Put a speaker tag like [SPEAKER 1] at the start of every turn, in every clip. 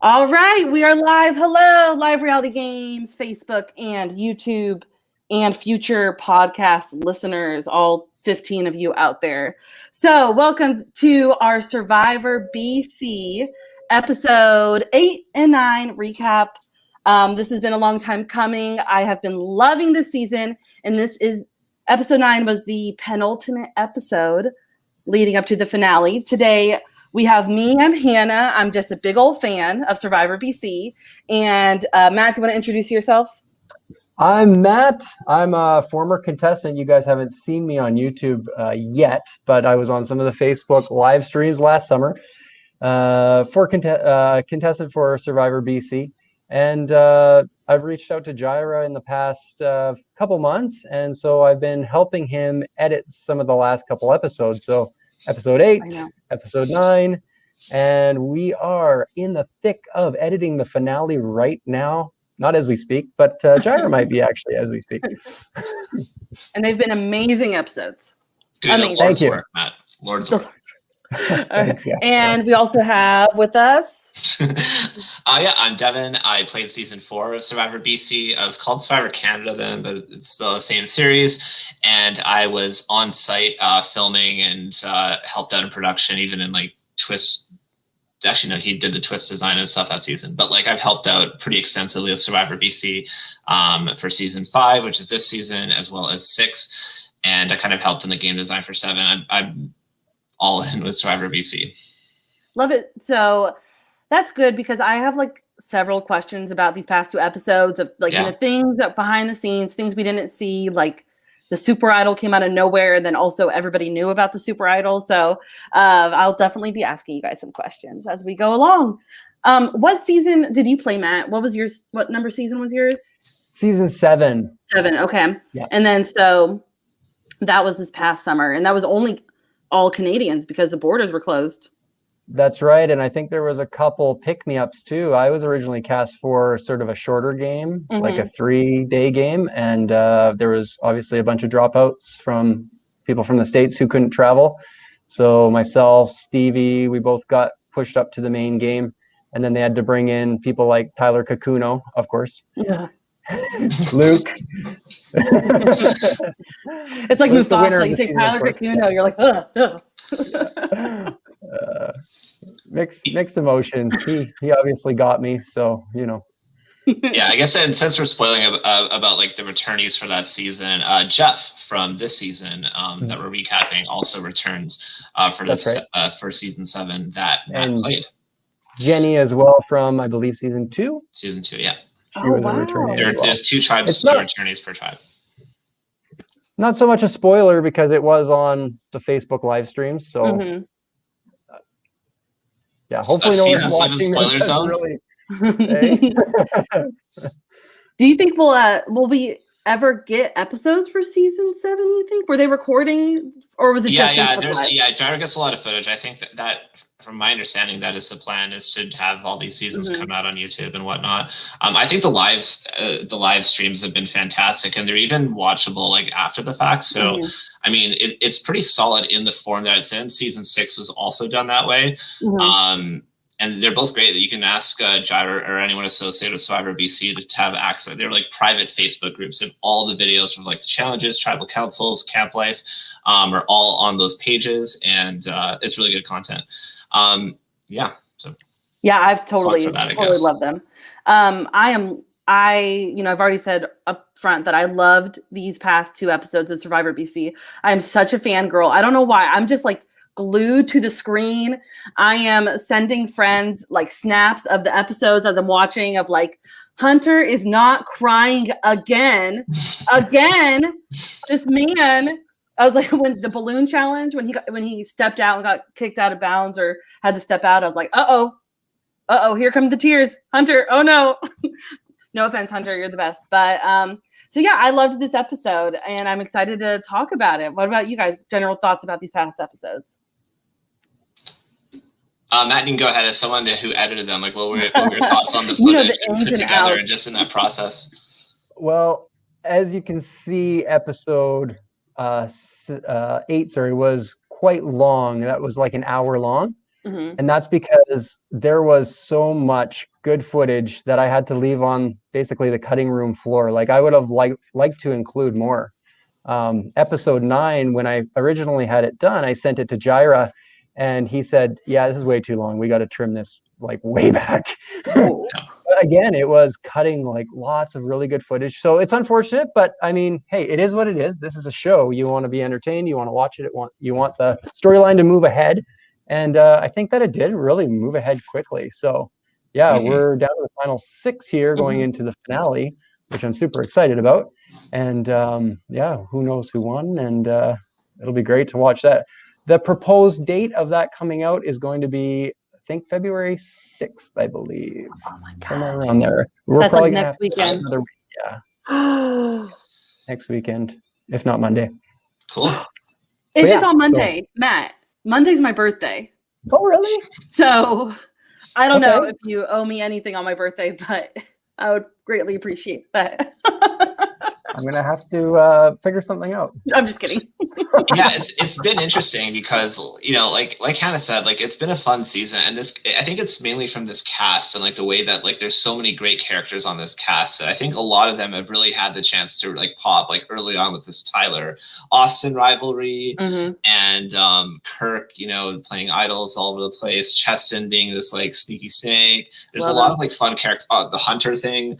[SPEAKER 1] All right, we are live. Hello, Live Reality Games, Facebook and YouTube, and future podcast listeners, all 15 of you out there. So, welcome to our Survivor BC episode 8 and 9 recap. This has been a long time coming. I have been loving this season, and this is episode 9 was the penultimate episode leading up to the finale. Today, we have me. I'm Hannah. I'm just a big old fan of Survivor BC. And Matt, do you want to introduce yourself?
[SPEAKER 2] I'm Matt. I'm a former contestant. You guys haven't seen me on YouTube yet, but I was on some of the Facebook live streams last summer contestant for Survivor BC. And I've reached out to Jaira in the past couple months. And so I've been helping him edit some of the last couple episodes. So episode 8, episode 9, and we are in the thick of editing the finale right now. Not as we speak, but Jaira might be actually as we speak.
[SPEAKER 1] And they've been amazing episodes.
[SPEAKER 3] Amazing. Thank you, Matt. Lord's work.
[SPEAKER 1] Thanks, yeah. And we also have with us.
[SPEAKER 3] Yeah, I'm Devin. I played season 4 of Survivor BC. It was called Survivor Canada then, but it's still the same series. And I was on site filming and helped out in production, even in like twist. Actually, no, he did the twist design and stuff that season. But like I've helped out pretty extensively with Survivor BC for season 5, which is this season, as well as 6. And I kind of helped in the game design for 7. I'm all in with Survivor BC.
[SPEAKER 1] Love it. So that's good because I have like several questions about these past 2 episodes of like things that behind the scenes, things we didn't see, like the Super Idol came out of nowhere, and then also everybody knew about the Super Idol. So I'll definitely be asking you guys some questions as we go along. What season did you play, Matt? What was yours? What number season was yours?
[SPEAKER 2] Season 7.
[SPEAKER 1] 7. Okay.
[SPEAKER 2] Yeah.
[SPEAKER 1] And then so that was this past summer, and that was only all Canadians because the borders were closed.
[SPEAKER 2] That's right. And I think there was a couple pick-me-ups too. I was originally cast for sort of a shorter game, like a 3-day game. And there was obviously a bunch of dropouts from people from the States who couldn't travel. So myself, Stevie, we both got pushed up to the main game. And then they had to bring in people like Tyler Kakuno, of course.
[SPEAKER 1] Yeah.
[SPEAKER 2] Luke.
[SPEAKER 1] It's like Mufasa. You say Tyler Kakuno, you're like, ugh.
[SPEAKER 2] Mixed emotions. He obviously got me, so you know.
[SPEAKER 3] Yeah, I guess, and since we're spoiling about like the returnees for that season, Jeff from this season that we're recapping also returns for this for season 7 that Matt played.
[SPEAKER 2] Jenny as well from, I believe, season 2.
[SPEAKER 3] Season 2, yeah.
[SPEAKER 2] She was a returnee.
[SPEAKER 3] There's 2 tribes, 2 returnees per tribe.
[SPEAKER 2] Not so much a spoiler because it was on the Facebook live stream, so yeah, hopefully no one's watching
[SPEAKER 3] spoiler zone.
[SPEAKER 2] Really,
[SPEAKER 1] Do you think will we ever get episodes for season 7? You think were they recording or was it just
[SPEAKER 3] Jaira gets a lot of footage. I think that from my understanding, that is the plan, is to have all these seasons come out on YouTube and whatnot. I think the live streams have been fantastic, and they're even watchable like after the fact. So, I mean, it's pretty solid in the form that it's in. Season 6 was also done that way. And they're both great. You can ask Jaira or anyone associated with Survivor BC to have access. They're like private Facebook groups, and all the videos from like the challenges, tribal councils, camp life are all on those pages, and it's really good content.
[SPEAKER 1] I've totally love them. I've already said up front that I loved these past 2 episodes of Survivor BC. I am such a fangirl. I don't know why. I'm just like glued to the screen. I am sending friends like snaps of the episodes as I'm watching of like, Hunter is not crying again. This man. I was like, when the balloon challenge, when he stepped out and got kicked out of bounds or had to step out, I was like, uh-oh, here come the tears. Hunter, oh no. No offense, Hunter, you're the best. But so yeah, I loved this episode and I'm excited to talk about it. What about you guys? General thoughts about these past episodes?
[SPEAKER 3] Matt, you can go ahead as someone who edited them. Like, what were your thoughts on the footage put together and just in that process?
[SPEAKER 2] Well, as you can see, episode 8, was quite long. That was like an hour long.
[SPEAKER 1] Mhm.
[SPEAKER 2] And that's because there was so much good footage that I had to leave on basically the cutting room floor. Like I would have liked to include more. Episode 9, when I originally had it done, I sent it to Jaira, and he said, "Yeah, this is way too long. We got to trim this like way back."
[SPEAKER 1] Oh.
[SPEAKER 2] Again, it was cutting like lots of really good footage. So it's unfortunate, but I mean, hey, it is what it is. This is a show. You want to be entertained. You want to watch it. You want the storyline to move ahead. And I think that it did really move ahead quickly. So yeah, we're down to the final 6 here going into the finale, which I'm super excited about. And yeah, who knows who won? And it'll be great to watch that. The proposed date of that coming out is going to be, I think, February 6th, I believe.
[SPEAKER 1] Oh my god.
[SPEAKER 2] Somewhere around there. We're
[SPEAKER 1] That's
[SPEAKER 2] probably
[SPEAKER 1] like
[SPEAKER 2] gonna
[SPEAKER 1] next
[SPEAKER 2] have to
[SPEAKER 1] weekend.
[SPEAKER 2] another week, yeah, next weekend, if not Monday.
[SPEAKER 3] Cool.
[SPEAKER 1] If
[SPEAKER 2] yeah,
[SPEAKER 1] it's on Monday, Matt, Monday's my birthday.
[SPEAKER 2] Oh, really?
[SPEAKER 1] So I don't know
[SPEAKER 2] Okay.
[SPEAKER 1] if you owe me anything on my birthday, but I would greatly appreciate that.
[SPEAKER 2] I'm gonna have to figure something out.
[SPEAKER 1] I'm just kidding.
[SPEAKER 3] Yeah, it's been interesting because, you know, like Hannah said, like it's been a fun season, and this, I think it's mainly from this cast and like the way that like there's so many great characters on this cast that I think a lot of them have really had the chance to like pop like early on with this Tyler Austin rivalry, and Kirk, you know, playing idols all over the place, Cheston being this like sneaky snake. There's a lot of like fun character, the Hunter thing.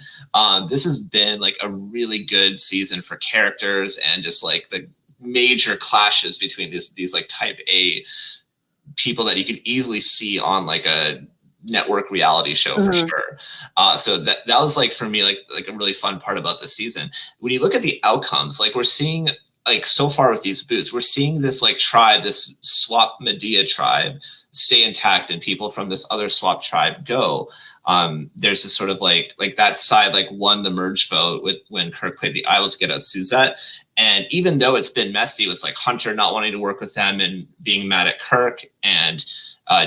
[SPEAKER 3] This has been like a really good season for characters and just like the major clashes between these like type A people that you could easily see on like a network reality show for sure. So that was like for me like a really fun part about the season. When you look at the outcomes, like we're seeing like so far with these boots, we're seeing this like tribe, this Swap Medea tribe stay intact and people from this other swap tribe go. There's this sort of like that side like won the merge vote with when Kirk played the Idols to get out Suzette. And even though it's been messy with like Hunter not wanting to work with them and being mad at Kirk and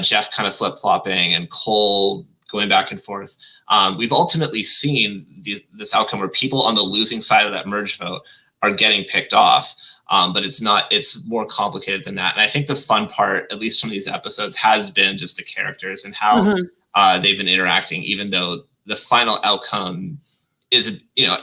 [SPEAKER 3] Jeff kind of flip-flopping and Cole going back and forth, we've ultimately seen this outcome where people on the losing side of that merge vote are getting picked off. But it's more complicated than that. And I think the fun part, at least from these episodes, has been just the characters and how they've been interacting, even though the final outcome is, you know,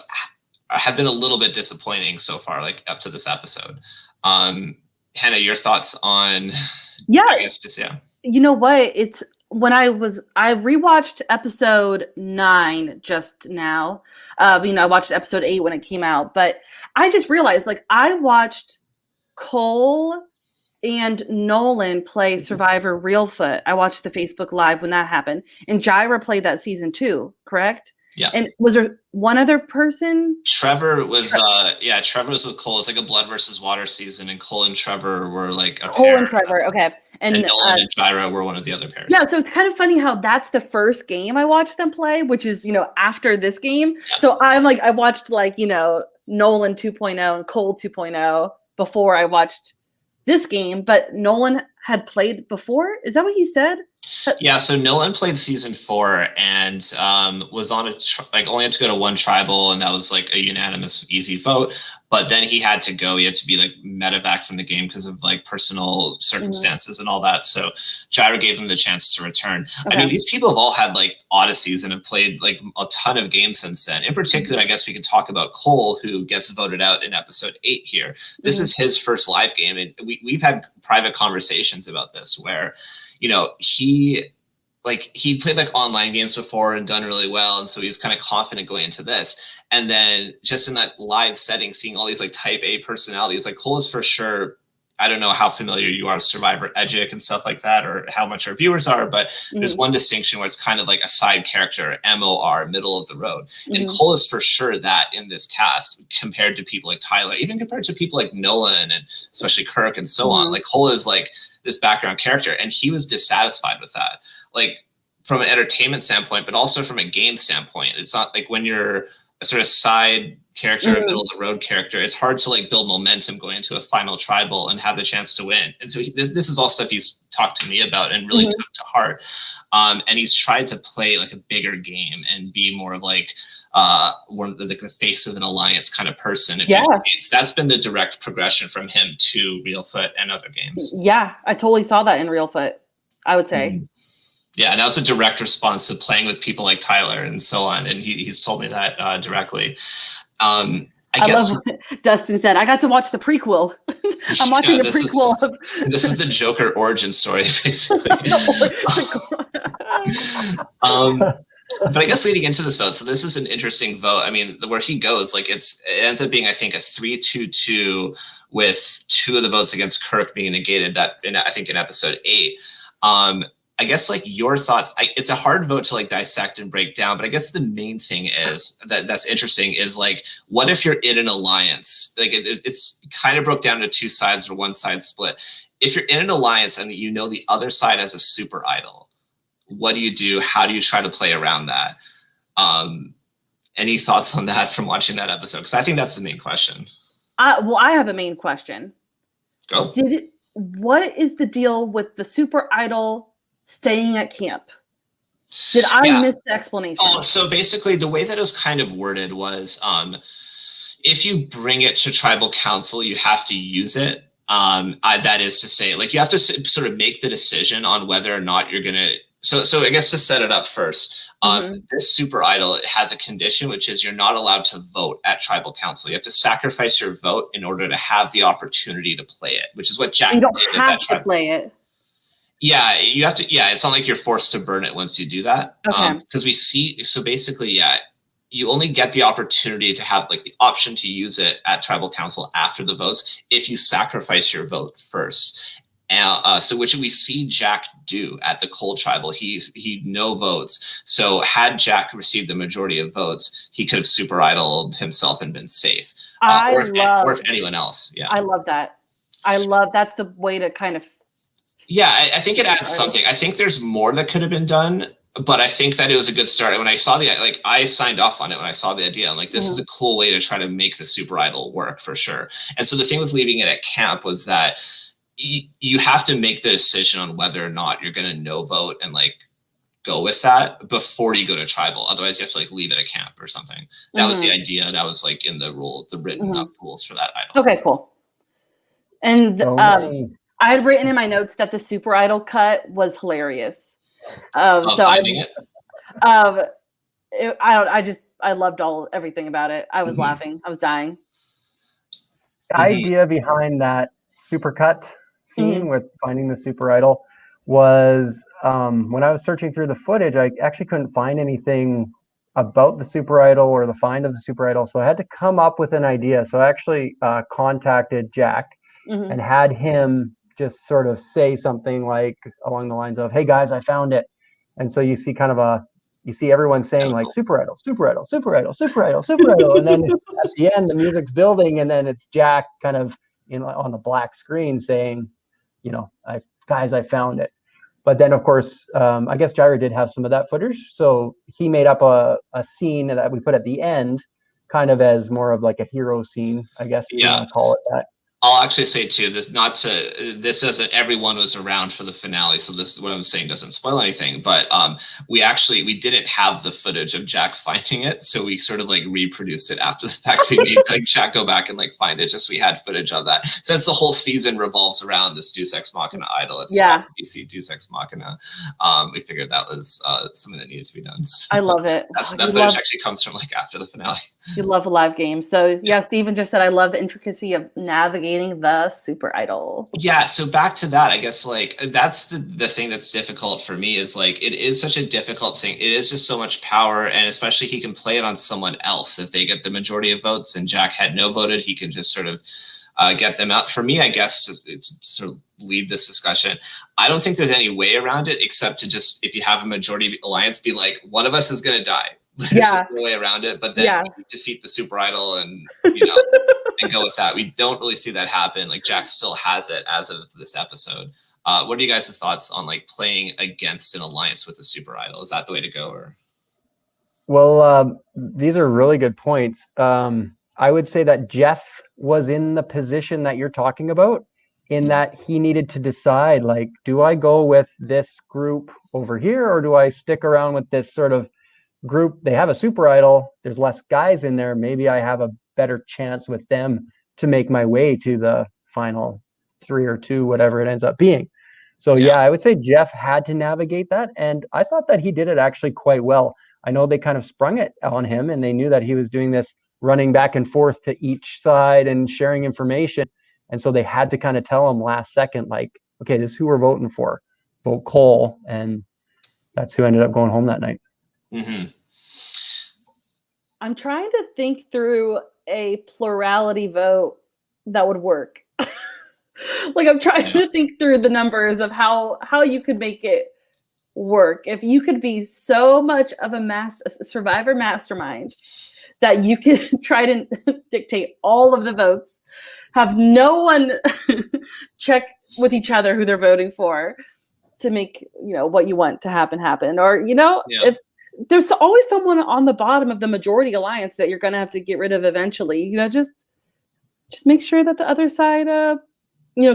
[SPEAKER 3] have been a little bit disappointing so far, like up to this episode. Hannah, your thoughts on, I guess just,
[SPEAKER 1] you know what? It's when I rewatched episode 9 just now. You know, I watched episode 8 when it came out, but I just realized like I watched Cole and Nolan play Survivor Reelfoot. I watched the Facebook Live when that happened, and Jaira played that season 2, correct?
[SPEAKER 3] Yeah.
[SPEAKER 1] And was there one other person?
[SPEAKER 3] Trevor was Trevor was with Cole. It's like a blood versus water season, and Cole and Trevor were like a
[SPEAKER 1] Cole
[SPEAKER 3] pair.
[SPEAKER 1] and Trevor, okay. And
[SPEAKER 3] Nolan and Jaira were one of the other pairs.
[SPEAKER 1] Yeah, so it's kind of funny how that's the first game I watched them play, which is, you know, after this game. Yeah. So I'm like, I watched like, you know, Nolan 2.0 and Cole 2.0 before I watched this game, but Nolan had played before. Is that what he said?
[SPEAKER 3] Yeah, so Nolan played season 4 and was on only had to go to one tribal, and that was like a unanimous easy vote. But then he had to go. He had to be like medevac from the game because of like personal circumstances and all that. So Jaira gave him the chance to return. Okay. I mean, these people have all had like odysseys and have played like a ton of games since then. In particular, I guess we can talk about Cole, who gets voted out in episode 8 here. This is his first live game, and we've had private conversations about this where, you know, he played like online games before and done really well, and so he was kind of confident going into this. And then just in that live setting, seeing all these like type A personalities, like Cole is for sure. I don't know how familiar you are with Survivor Edgic and stuff like that, or how much our viewers are, but there's one distinction where it's kind of like a side character, MOR, middle of the road. And Cole is for sure that in this cast compared to people like Tyler, even compared to people like Nolan and especially Kirk and so on. Like Cole is like this background character, and he was dissatisfied with that. Like from an entertainment standpoint, but also from a game standpoint. It's not like when you're a sort of side character, a middle of the road character, it's hard to like build momentum going into a final tribal and have the chance to win. And so this is all stuff he's talked to me about and really took to heart. And he's tried to play like a bigger game and be more of like one of the face of an alliance kind of person. That's been the direct progression from him to Reelfoot and other games.
[SPEAKER 1] Yeah, I totally saw that in Reelfoot. I would say.
[SPEAKER 3] Mhm. Yeah, and that was a direct response to playing with people like Tyler and so on. And he's told me that directly. I guess
[SPEAKER 1] love what Dustin said. I got to watch the prequel. I'm watching the prequel of
[SPEAKER 3] this is the Joker origin story, basically. But I guess leading into this vote, so this is an interesting vote. I mean, where he goes, like it ends up being, I think, a 3-2-2 with 2 of the votes against Kirk being negated. That I think in episode 8. I guess like your thoughts. It's a hard vote to like dissect and break down, but I guess the main thing is that's interesting is like, what if you're in an alliance? Like it's kind of broke down to 2 sides or 1 side split. If you're in an alliance and you know the other side has a super idol, what do you do? How do you try to play around that? Any thoughts on that from watching that episode? Because I think that's the main question.
[SPEAKER 1] Well, I have a main question.
[SPEAKER 3] Go.
[SPEAKER 1] What is the deal with the super idol staying at camp? Did I miss the explanation?
[SPEAKER 3] Oh, so basically the way that it was kind of worded was if you bring it to tribal council, you have to use it. That is to say, like you have to sort of make the decision on whether or not you're going to. So I guess to set it up first, this super idol has a condition, which is you're not allowed to vote at tribal council. You have to sacrifice your vote in order to have the opportunity to play it, which is what Jack
[SPEAKER 1] you don't
[SPEAKER 3] did
[SPEAKER 1] have
[SPEAKER 3] at that
[SPEAKER 1] to play it.
[SPEAKER 3] Yeah, you have to. Yeah, it's not like you're forced to burn it once you do that.
[SPEAKER 1] Okay.
[SPEAKER 3] Because we see, so basically, yeah, you only get the opportunity to have like the option to use it at tribal council after the votes if you sacrifice your vote first. So which we see Jack do at the Cold Tribal. He no votes. So had Jack received the majority of votes, he could have super idled himself and been safe. Or if anyone else. Yeah,
[SPEAKER 1] I love that. That's the way to kind of.
[SPEAKER 3] Yeah, I think it adds something. I think there's more that could have been done, but I think that it was a good start. When I saw I signed off on it when I saw the idea. I'm like, this is a cool way to try to make the super idol work for sure. And so the thing with leaving it at camp was that you have to make the decision on whether or not you're going to no vote and like go with that before you go to tribal. Otherwise, you have to like leave it at camp or something. That was the idea. That was like in the written up rules for that idol.
[SPEAKER 1] Okay, cool. And I had written in my notes that the super idol cut was hilarious. I loved everything about it. I was laughing. I was dying.
[SPEAKER 2] The idea behind that super cut scene with finding the super idol was when I was searching through the footage, I actually couldn't find anything about the super idol or the find of the super idol. So I had to come up with an idea. So I actually contacted Jack and had him just sort of say something like along the lines of, "Hey guys, I found it." And so you see kind of you see everyone saying like super idol, super idol, super idol, super idol, super idol. And then at the end, the music's building and then it's Jack kind of on the black screen saying, I found it. But then of course, I guess Jaira did have some of that footage. So he made up a scene that we put at the end kind of as more of like a hero scene, I guess you want to call it that.
[SPEAKER 3] I'll actually say too, this doesn't, everyone was around for the finale. So this, what I'm saying doesn't spoil anything, but we didn't have the footage of Jack finding it. So we sort of like reproduced it after the fact. We made like Jack go back and like find it. Just, we had footage of that. Since the whole season revolves around this Deus Ex Machina idol. It's DC Deus Ex Machina. We figured that was something that needed to be done. So
[SPEAKER 1] I love it.
[SPEAKER 3] That footage actually comes from like after the finale.
[SPEAKER 1] You love a live game. So yeah, Steven just said, I love the intricacy of navigating the super idol.
[SPEAKER 3] Yeah, so back to that, I guess like that's the thing that's difficult for me is like it is such a difficult thing. It is just so much power, and especially he can play it on someone else. If they get the majority of votes and Jack had no voted, he can just sort of get them out. For me, I guess to sort of lead this discussion, I don't think there's any way around it except to just, if you have a majority alliance, be like, one of us is going to die. There's just no way around it. But then you defeat the super idol and and go with that. We don't really see that happen. Like Jack still has it as of this episode. What are you guys' thoughts on like playing against an alliance with a super idol? Is that the way to go? Or
[SPEAKER 2] well, these are really good points. I would say that Jeff was in the position that you're talking about, in that he needed to decide, like, do I go with this group over here, or do I stick around with this sort of group? They have a super idol, there's less guys in there, maybe I have a better chance with them to make my way to the final 3 or 2, whatever it ends up being. So
[SPEAKER 3] Yeah.
[SPEAKER 2] yeah, I would say Jeff had to navigate that, and I thought that he did it actually quite well. I know they kind of sprung it on him, and they knew that he was doing this running back and forth to each side and sharing information, and so they had to kind of tell him last second, like, okay, this is who we're voting for. Vote Cole, and that's who ended up going home that night.
[SPEAKER 3] Mm-hmm.
[SPEAKER 1] I'm trying to think through a plurality vote that would work. Like, I'm trying to think through the numbers of how you could make it work. If you could be so much of a survivor mastermind that you can try to dictate all of the votes, have no one check with each other who they're voting for to make, what you want to happen. Or, if there's always someone on the bottom of the majority alliance that you're going to have to get rid of eventually, just make sure that the other side,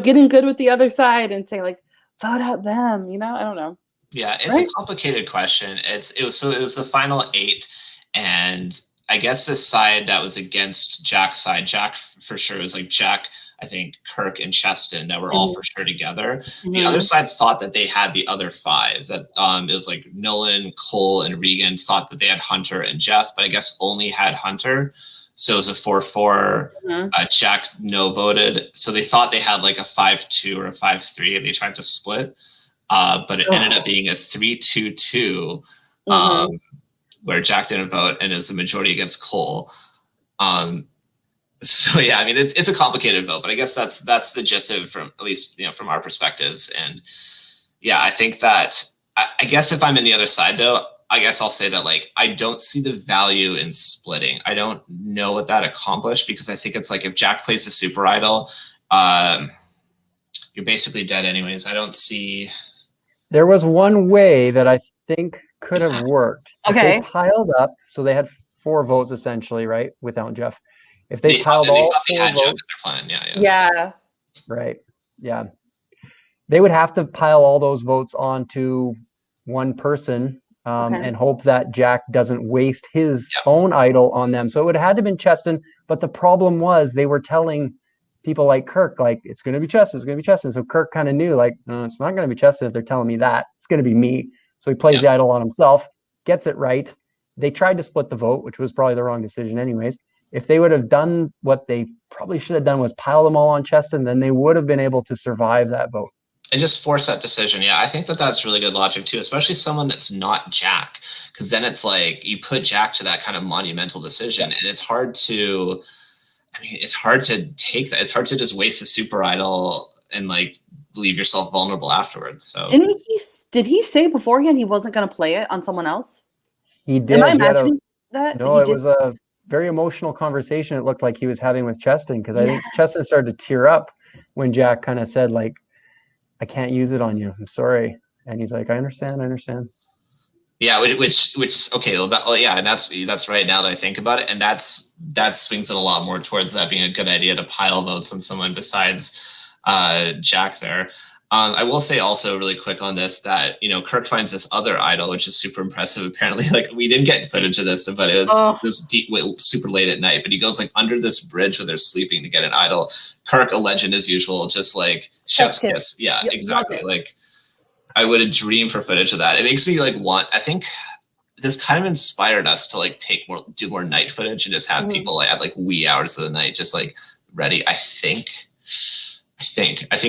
[SPEAKER 1] getting good with the other side and say, like, vote out them, I don't know.
[SPEAKER 3] Yeah, it's a complicated question. It was the final 8, and I guess the side that was against Jack's side, Jack for sure was like Jack, I think Kirk and Cheston that were all for sure together. The other side thought that they had the other 5. That it was like Nolan, Cole, and Regan thought that they had Hunter and Jeff, but I guess only had Hunter. So it was a 4-4. Jack no voted. So they thought they had like a 5-2 or a 5-3, and they tried to split. But it ended up being a 3-2-2, where Jack didn't vote, and is the majority against Cole. So yeah, I mean, it's a complicated vote, but I guess that's the gist of it, from at least from our perspectives. And yeah, I think that I guess if I'm in the other side though, I guess I'll say that, like, I don't see the value in splitting. I don't know what that accomplished, because I think it's like, if Jack plays a super idol, you're basically dead anyways. I don't see.
[SPEAKER 2] There was one way that I think could have worked.
[SPEAKER 1] Okay.
[SPEAKER 2] If they piled up, so they had 4 votes essentially, right, without Jeff. If they piled all 4 votes,
[SPEAKER 3] Jeff in their plan.
[SPEAKER 1] Yeah.
[SPEAKER 2] Right. Yeah. They would have to pile all those votes onto one person, and hope that Jack doesn't waste his own idol on them. So it would have had to have been Cheston, but the problem was they were telling people like Kirk, like, it's going to be Cheston, it's going to be Cheston. So Kirk kind of knew, like, no, it's not going to be Cheston if they're telling me that. It's going to be me. So he plays the idol on himself, gets it right. They tried to split the vote, which was probably the wrong decision anyways. If they would have done what they probably should have done, was pile them all on Cheston, then they would have been able to survive that vote.
[SPEAKER 3] And just force that decision. Yeah, I think that's really good logic too, especially someone that's not Jack, because then it's like you put Jack to that kind of monumental decision, and it's hard to. I mean, it's hard to take that. It's hard to just waste a super idol and like leave yourself vulnerable afterwards. So
[SPEAKER 1] did he say beforehand he wasn't going to play it on someone else?
[SPEAKER 2] He did.
[SPEAKER 1] Am I imagining that?
[SPEAKER 2] No, it was a very emotional conversation. It looked like he was having with Cheston, because I think Cheston started to tear up when Jack kind of said, like, I can't use it on you. I'm sorry. And he's like, I understand. Yeah,
[SPEAKER 3] which okay, well, yeah, and that's right now that I think about it, and that swings it a lot more towards that being a good idea to pile votes on someone besides Jack there. I will say also really quick on this that Kirk finds this other idol, which is super impressive. Apparently, like, we didn't get footage of this, but it was super late at night. But he goes like under this bridge where they're sleeping to get an idol. Kirk, a legend as usual, just like chef's kiss. Yeah, exactly. Like, I would have dreamed for footage of that. It makes me like want. I think this kind of inspired us to like do more night footage and just have people like at like wee hours of the night just like ready. I think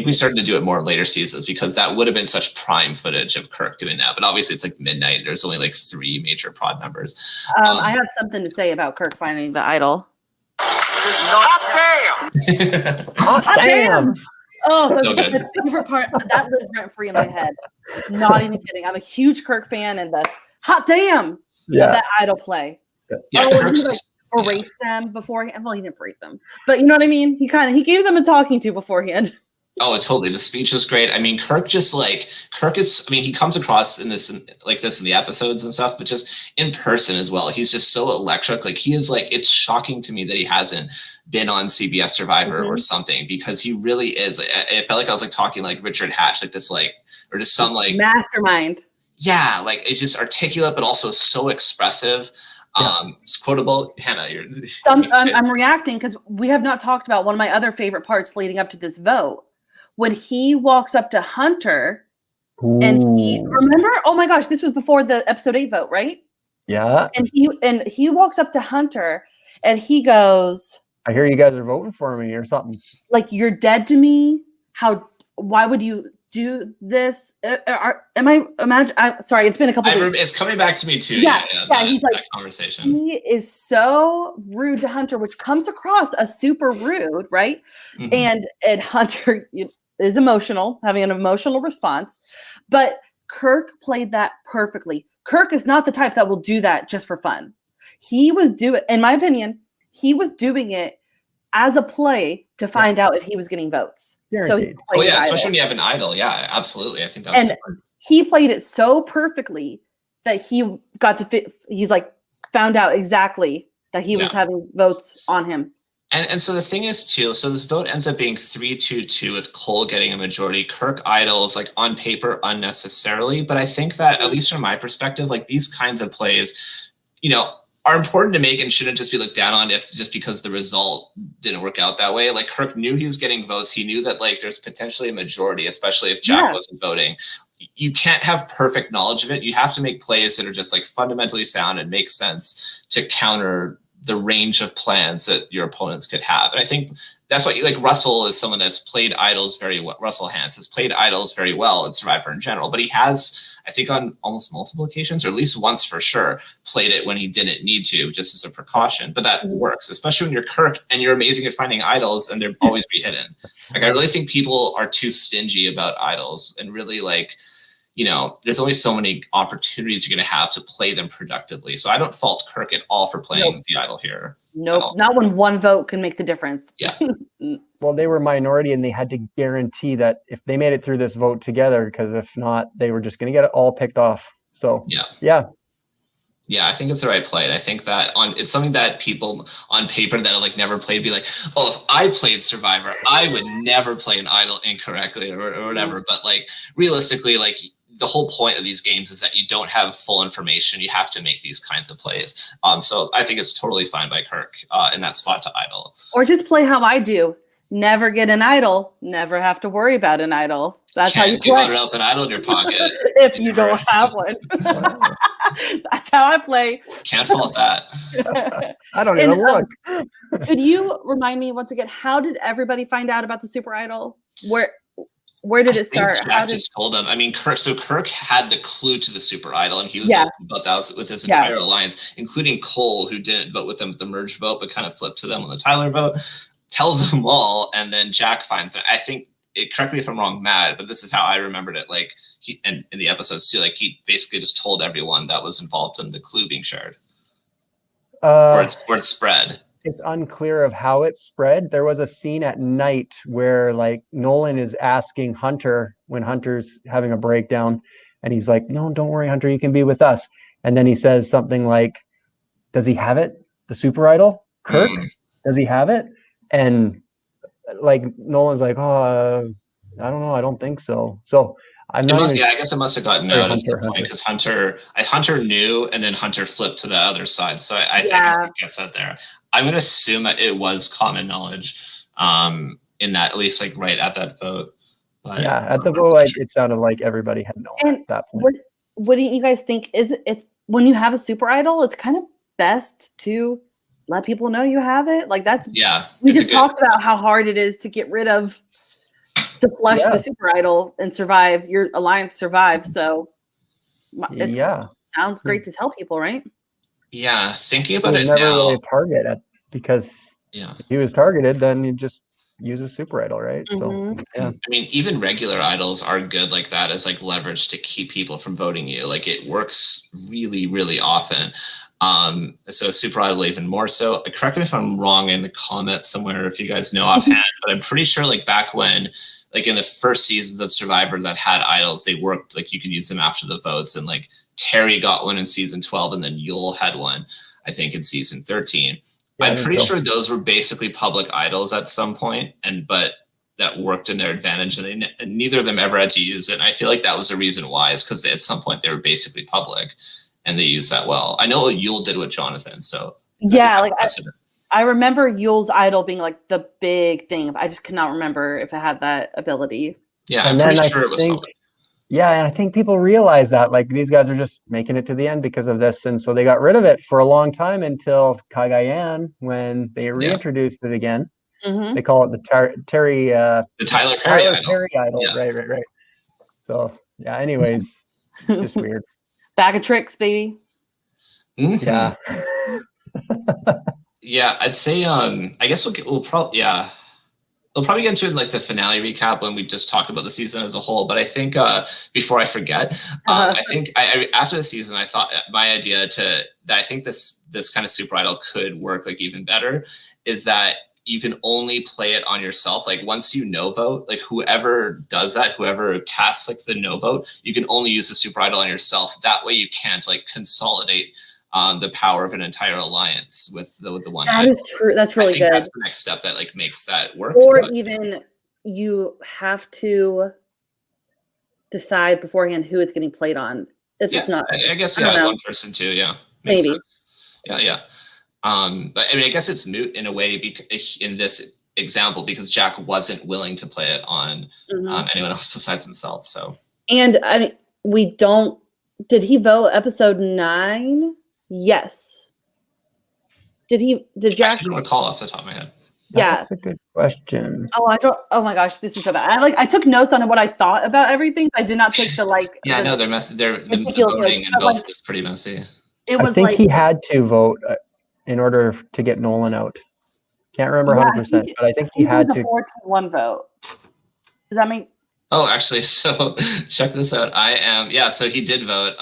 [SPEAKER 3] we started to do it more in later seasons, because that would have been such prime footage of Kirk doing that. But obviously it's like midnight. There's only like 3 major prod members.
[SPEAKER 1] I have something to say about Kirk finding the idol.
[SPEAKER 4] Hot damn!
[SPEAKER 2] Hot damn!
[SPEAKER 1] Oh, that's
[SPEAKER 3] So good.
[SPEAKER 1] my favorite part. That lives rent free in my head. Not even kidding. I'm a huge Kirk fan, and the hot damn of that idol play.
[SPEAKER 3] Yeah, Kirk's,
[SPEAKER 1] berate them beforehand. Well, he didn't berate them, but you know what I mean? He gave them a talking to beforehand.
[SPEAKER 3] Oh, totally. The speech was great. I mean, Kirk is, I mean, he comes across in this in the episodes and stuff, but just in person as well. He's just so electric. Like, he is like, it's shocking to me that he hasn't been on CBS Survivor or something, because he really is. It felt like I was like talking like Richard Hatch, like this, like, or just some like
[SPEAKER 1] mastermind.
[SPEAKER 3] Yeah. Like, it's just articulate, but also so expressive. It's quotable. Hannah,
[SPEAKER 1] I'm reacting because we have not talked about one of my other favorite parts leading up to this vote. When he walks up to Hunter And he
[SPEAKER 2] Ooh.
[SPEAKER 1] remember, oh my gosh, this was before the episode 8 vote, right?
[SPEAKER 2] Yeah.
[SPEAKER 1] And he walks up to Hunter and he goes,
[SPEAKER 2] I hear you guys are voting for me or something.
[SPEAKER 1] like, you're dead to me. Why would you do this? Am I imagine? Sorry, it's been a couple of weeks.
[SPEAKER 3] It's coming back to me too.
[SPEAKER 1] Yeah,
[SPEAKER 3] That,
[SPEAKER 1] he's like,
[SPEAKER 3] that conversation.
[SPEAKER 1] He is so rude to Hunter, which comes across as super rude, right?
[SPEAKER 3] Mhm.
[SPEAKER 1] And Hunter is emotional, having an emotional response. But Kirk played that perfectly. Kirk is not the type that will do that just for fun. He was doing, in my opinion, he was doing it as a play to find out if he was getting votes. So he
[SPEAKER 2] Guaranteed.
[SPEAKER 3] Oh yeah, especially when you have an idol. Yeah, absolutely. I think that's
[SPEAKER 1] and
[SPEAKER 3] important.
[SPEAKER 1] he played it so perfectly that he got to fit. He's like found out exactly that he was having votes on him.
[SPEAKER 3] And so the thing is too, so this vote ends up being 3-2-2 with Cole getting a majority. Kirk idles like on paper unnecessarily, but I think that at least from my perspective, like these kinds of plays, you know, are important to make and shouldn't just be looked down on if just because the result didn't work out that way. Like Kirk knew he was getting votes. He knew that like there's potentially a majority, especially if Jack wasn't voting. You can't have perfect knowledge of it. You have to make plays that are just like fundamentally sound and make sense to counter the range of plans that your opponents could have. And I think that's what like Russell is someone that's played idols very well. Russell Hantz has played idols very well in Survivor in general, but he has, I think on almost multiple occasions, or at least once for sure, played it when he didn't need to, just as a precaution. But that works, especially when you're Kirk and you're amazing at finding idols and they're always be hidden. Like I really think people are too stingy about idols and really like, you know, there's only so many opportunities you're going to have to play them productively. So I don't fault Kirk at all for playing the idol here.
[SPEAKER 1] Nope, not when one vote can make the difference.
[SPEAKER 3] Yeah.
[SPEAKER 2] Well, they were minority and they had to guarantee that if they made it through this vote together, because if not, they were just going to get it all picked off. So yeah.
[SPEAKER 3] Yeah, I think it's the right play. And I think that it's something that people on paper that have like never played be like, oh, if I played Survivor, I would never play an idol incorrectly or whatever. But like realistically, like the whole point of these games is that you don't have full information. You have to make these kinds of plays. So I think it's totally fine by Kirk in that spot to idol.
[SPEAKER 1] Or just play how I do. Never get an idol. Never have to worry about an idol. That's how you play.
[SPEAKER 3] Give out an idol in your pocket
[SPEAKER 1] if you don't have one. That's how I play.
[SPEAKER 3] Can't fault that.
[SPEAKER 2] I don't even look.
[SPEAKER 1] Could you remind me once again, how did everybody find out about the Super Idol? Where did it start?
[SPEAKER 3] Jack just told him. I mean, Kirk had the clue to the Super Idol, and he was open about that with his entire alliance, including Cole, who didn't vote with them at the merge vote, but kind of flipped to them on the Tyler vote. Tells them all, and then Jack finds it. I think correct me if I'm wrong, Matt, but this is how I remembered it. Like in the episodes too, like he basically just told everyone that was involved in the clue being shared, or it's spread.
[SPEAKER 2] It's unclear of how it spread. There was a scene at night where like Nolan is asking Hunter when Hunter's having a breakdown, and he's like, "No, don't worry, Hunter, you can be with us." And then he says something like, "Does he have it? The Super Idol, Kirk? Does he have it?" And like Nolan's like, "Oh, I don't know. I don't think so." So I'm not.
[SPEAKER 3] I guess it must have gotten out at the point because Hunter knew, and then Hunter flipped to the other side. So I think it gets out there. I'm going to assume that it was common knowledge in that, at least like right at that vote. But,
[SPEAKER 2] yeah, at the vote, it sounded like everybody had known at that point.
[SPEAKER 1] What do you guys think? It's when you have a Super Idol, it's kind of best to let people know you have it. Like that's we just talked about how hard it is to get rid of, to flush the Super Idol and survive. Your alliance survives. So it sounds great to tell people, right?
[SPEAKER 3] Yeah, thinking about it
[SPEAKER 2] never
[SPEAKER 3] now.
[SPEAKER 2] Really a target because if he was targeted, then you just use a Super Idol, right? So
[SPEAKER 3] I mean, even regular idols are good like that as like leverage to keep people from voting you. Like it works really, really often. So Super Idol even more so. Correct me if I'm wrong in the comments somewhere if you guys know offhand, but I'm pretty sure like back when, like in the first seasons of Survivor that had idols, they worked like you could use them after the votes, and like Terry got one in season 12, and then Yul had one, I think, in season 13. Yeah, I'm pretty sure those were basically public idols at some point, but that worked in their advantage, and neither of them ever had to use it. And I feel like that was the reason why, is because at some point they were basically public, and they used that well. I know what Yul did with Jonathan, so
[SPEAKER 1] yeah, like I remember Yul's idol being like the big thing. I just could not remember if it had that ability.
[SPEAKER 3] Yeah, I'm pretty sure it was public.
[SPEAKER 2] Yeah, and I think people realize that like these guys are just making it to the end because of this, and so they got rid of it for a long time until Cagayan when they reintroduced it again.
[SPEAKER 1] Mm-hmm.
[SPEAKER 2] They call it the Terry
[SPEAKER 3] The Tyler Perry idol.
[SPEAKER 2] Perry idol.
[SPEAKER 3] Yeah.
[SPEAKER 2] Right. So yeah. Anyways, just weird.
[SPEAKER 1] Bag of tricks, baby.
[SPEAKER 3] Mhm.
[SPEAKER 2] Yeah.
[SPEAKER 3] Yeah, I'd say I guess we'll probably we'll probably get into it in like the finale recap when we just talk about the season as a whole. But I think before I forget, I think I after the season, I thought my idea that I think this kind of super idol could work like even better is that you can only play it on yourself. Like once you no vote, like whoever does that, whoever casts like the no vote, you can only use the super idol on yourself. That way you can't like consolidate the power of an entire alliance with the one.
[SPEAKER 1] That is true. That's really good.
[SPEAKER 3] That's the next step that like makes that work.
[SPEAKER 1] Or even you have to decide beforehand who it's getting played on. If it's not,
[SPEAKER 3] I guess one person too. Yeah,
[SPEAKER 1] maybe.
[SPEAKER 3] Sense. Yeah. But I mean, I guess it's moot in a way in this example because Jack wasn't willing to play it on anyone else besides himself. So.
[SPEAKER 1] And I mean, we don't. Did he vote episode 9? Yes. Did Jack?
[SPEAKER 3] I don't recall off the top of my head.
[SPEAKER 1] Yeah,
[SPEAKER 2] that's a good question.
[SPEAKER 1] Oh, I don't. Oh my gosh, this is so bad. I took notes on what I thought about everything. I did not take the like.
[SPEAKER 3] Yeah, no, they're messy. The voting and both is pretty messy.
[SPEAKER 1] It was.
[SPEAKER 2] I think he had to vote in order to get Nolan out. Can't remember 100%, but I think he had to.
[SPEAKER 1] 4-1 vote. Does that mean?
[SPEAKER 3] Oh, actually, so check this out. So he did vote.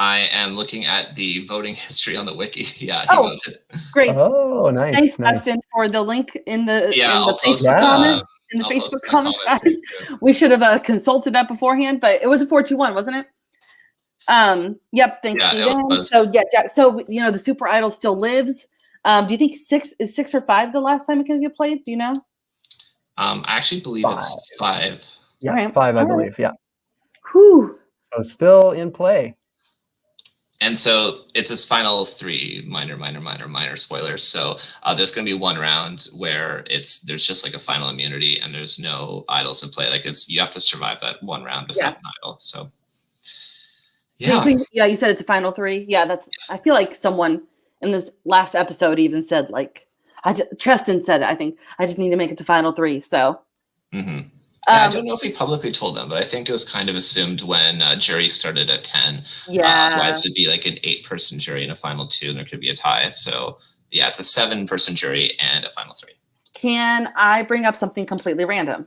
[SPEAKER 3] I am looking at the voting history on the wiki. Yeah, he voted.
[SPEAKER 1] Great.
[SPEAKER 2] Oh, nice.
[SPEAKER 1] Thanks, Dustin, for the link in the Facebook comments. In the Facebook comments, guys. We should have consulted that beforehand, but it was a 4-2-1, wasn't it? Yep. Thanks, Steven. So Jack. So the Super Idol still lives. Do you think 6 or 5 the last time it can get played? Do you know?
[SPEAKER 3] I actually believe it's 5.
[SPEAKER 2] Yeah, right. 5, I believe. Yeah.
[SPEAKER 1] Whew.
[SPEAKER 2] So still in play.
[SPEAKER 3] And so it's this final 3 minor spoilers. So there's going to be one round where there's just like a final immunity and there's no idols in play. Like you have to survive that one round without an idol. So
[SPEAKER 1] yeah. You said it's a final 3. Yeah, I feel like someone in this last episode even said like, Cheston said, I think I just need to make it to final 3. So.
[SPEAKER 3] Mm-hmm. Yeah, I don't know if he publicly told them, but I think it was kind of assumed when jury started at 10.
[SPEAKER 1] Yeah.
[SPEAKER 3] Otherwise, it would be like an 8-person jury in a final 2, and there could be a tie. So, yeah, it's a 7-person jury and a final 3.
[SPEAKER 1] Can I bring up something completely random?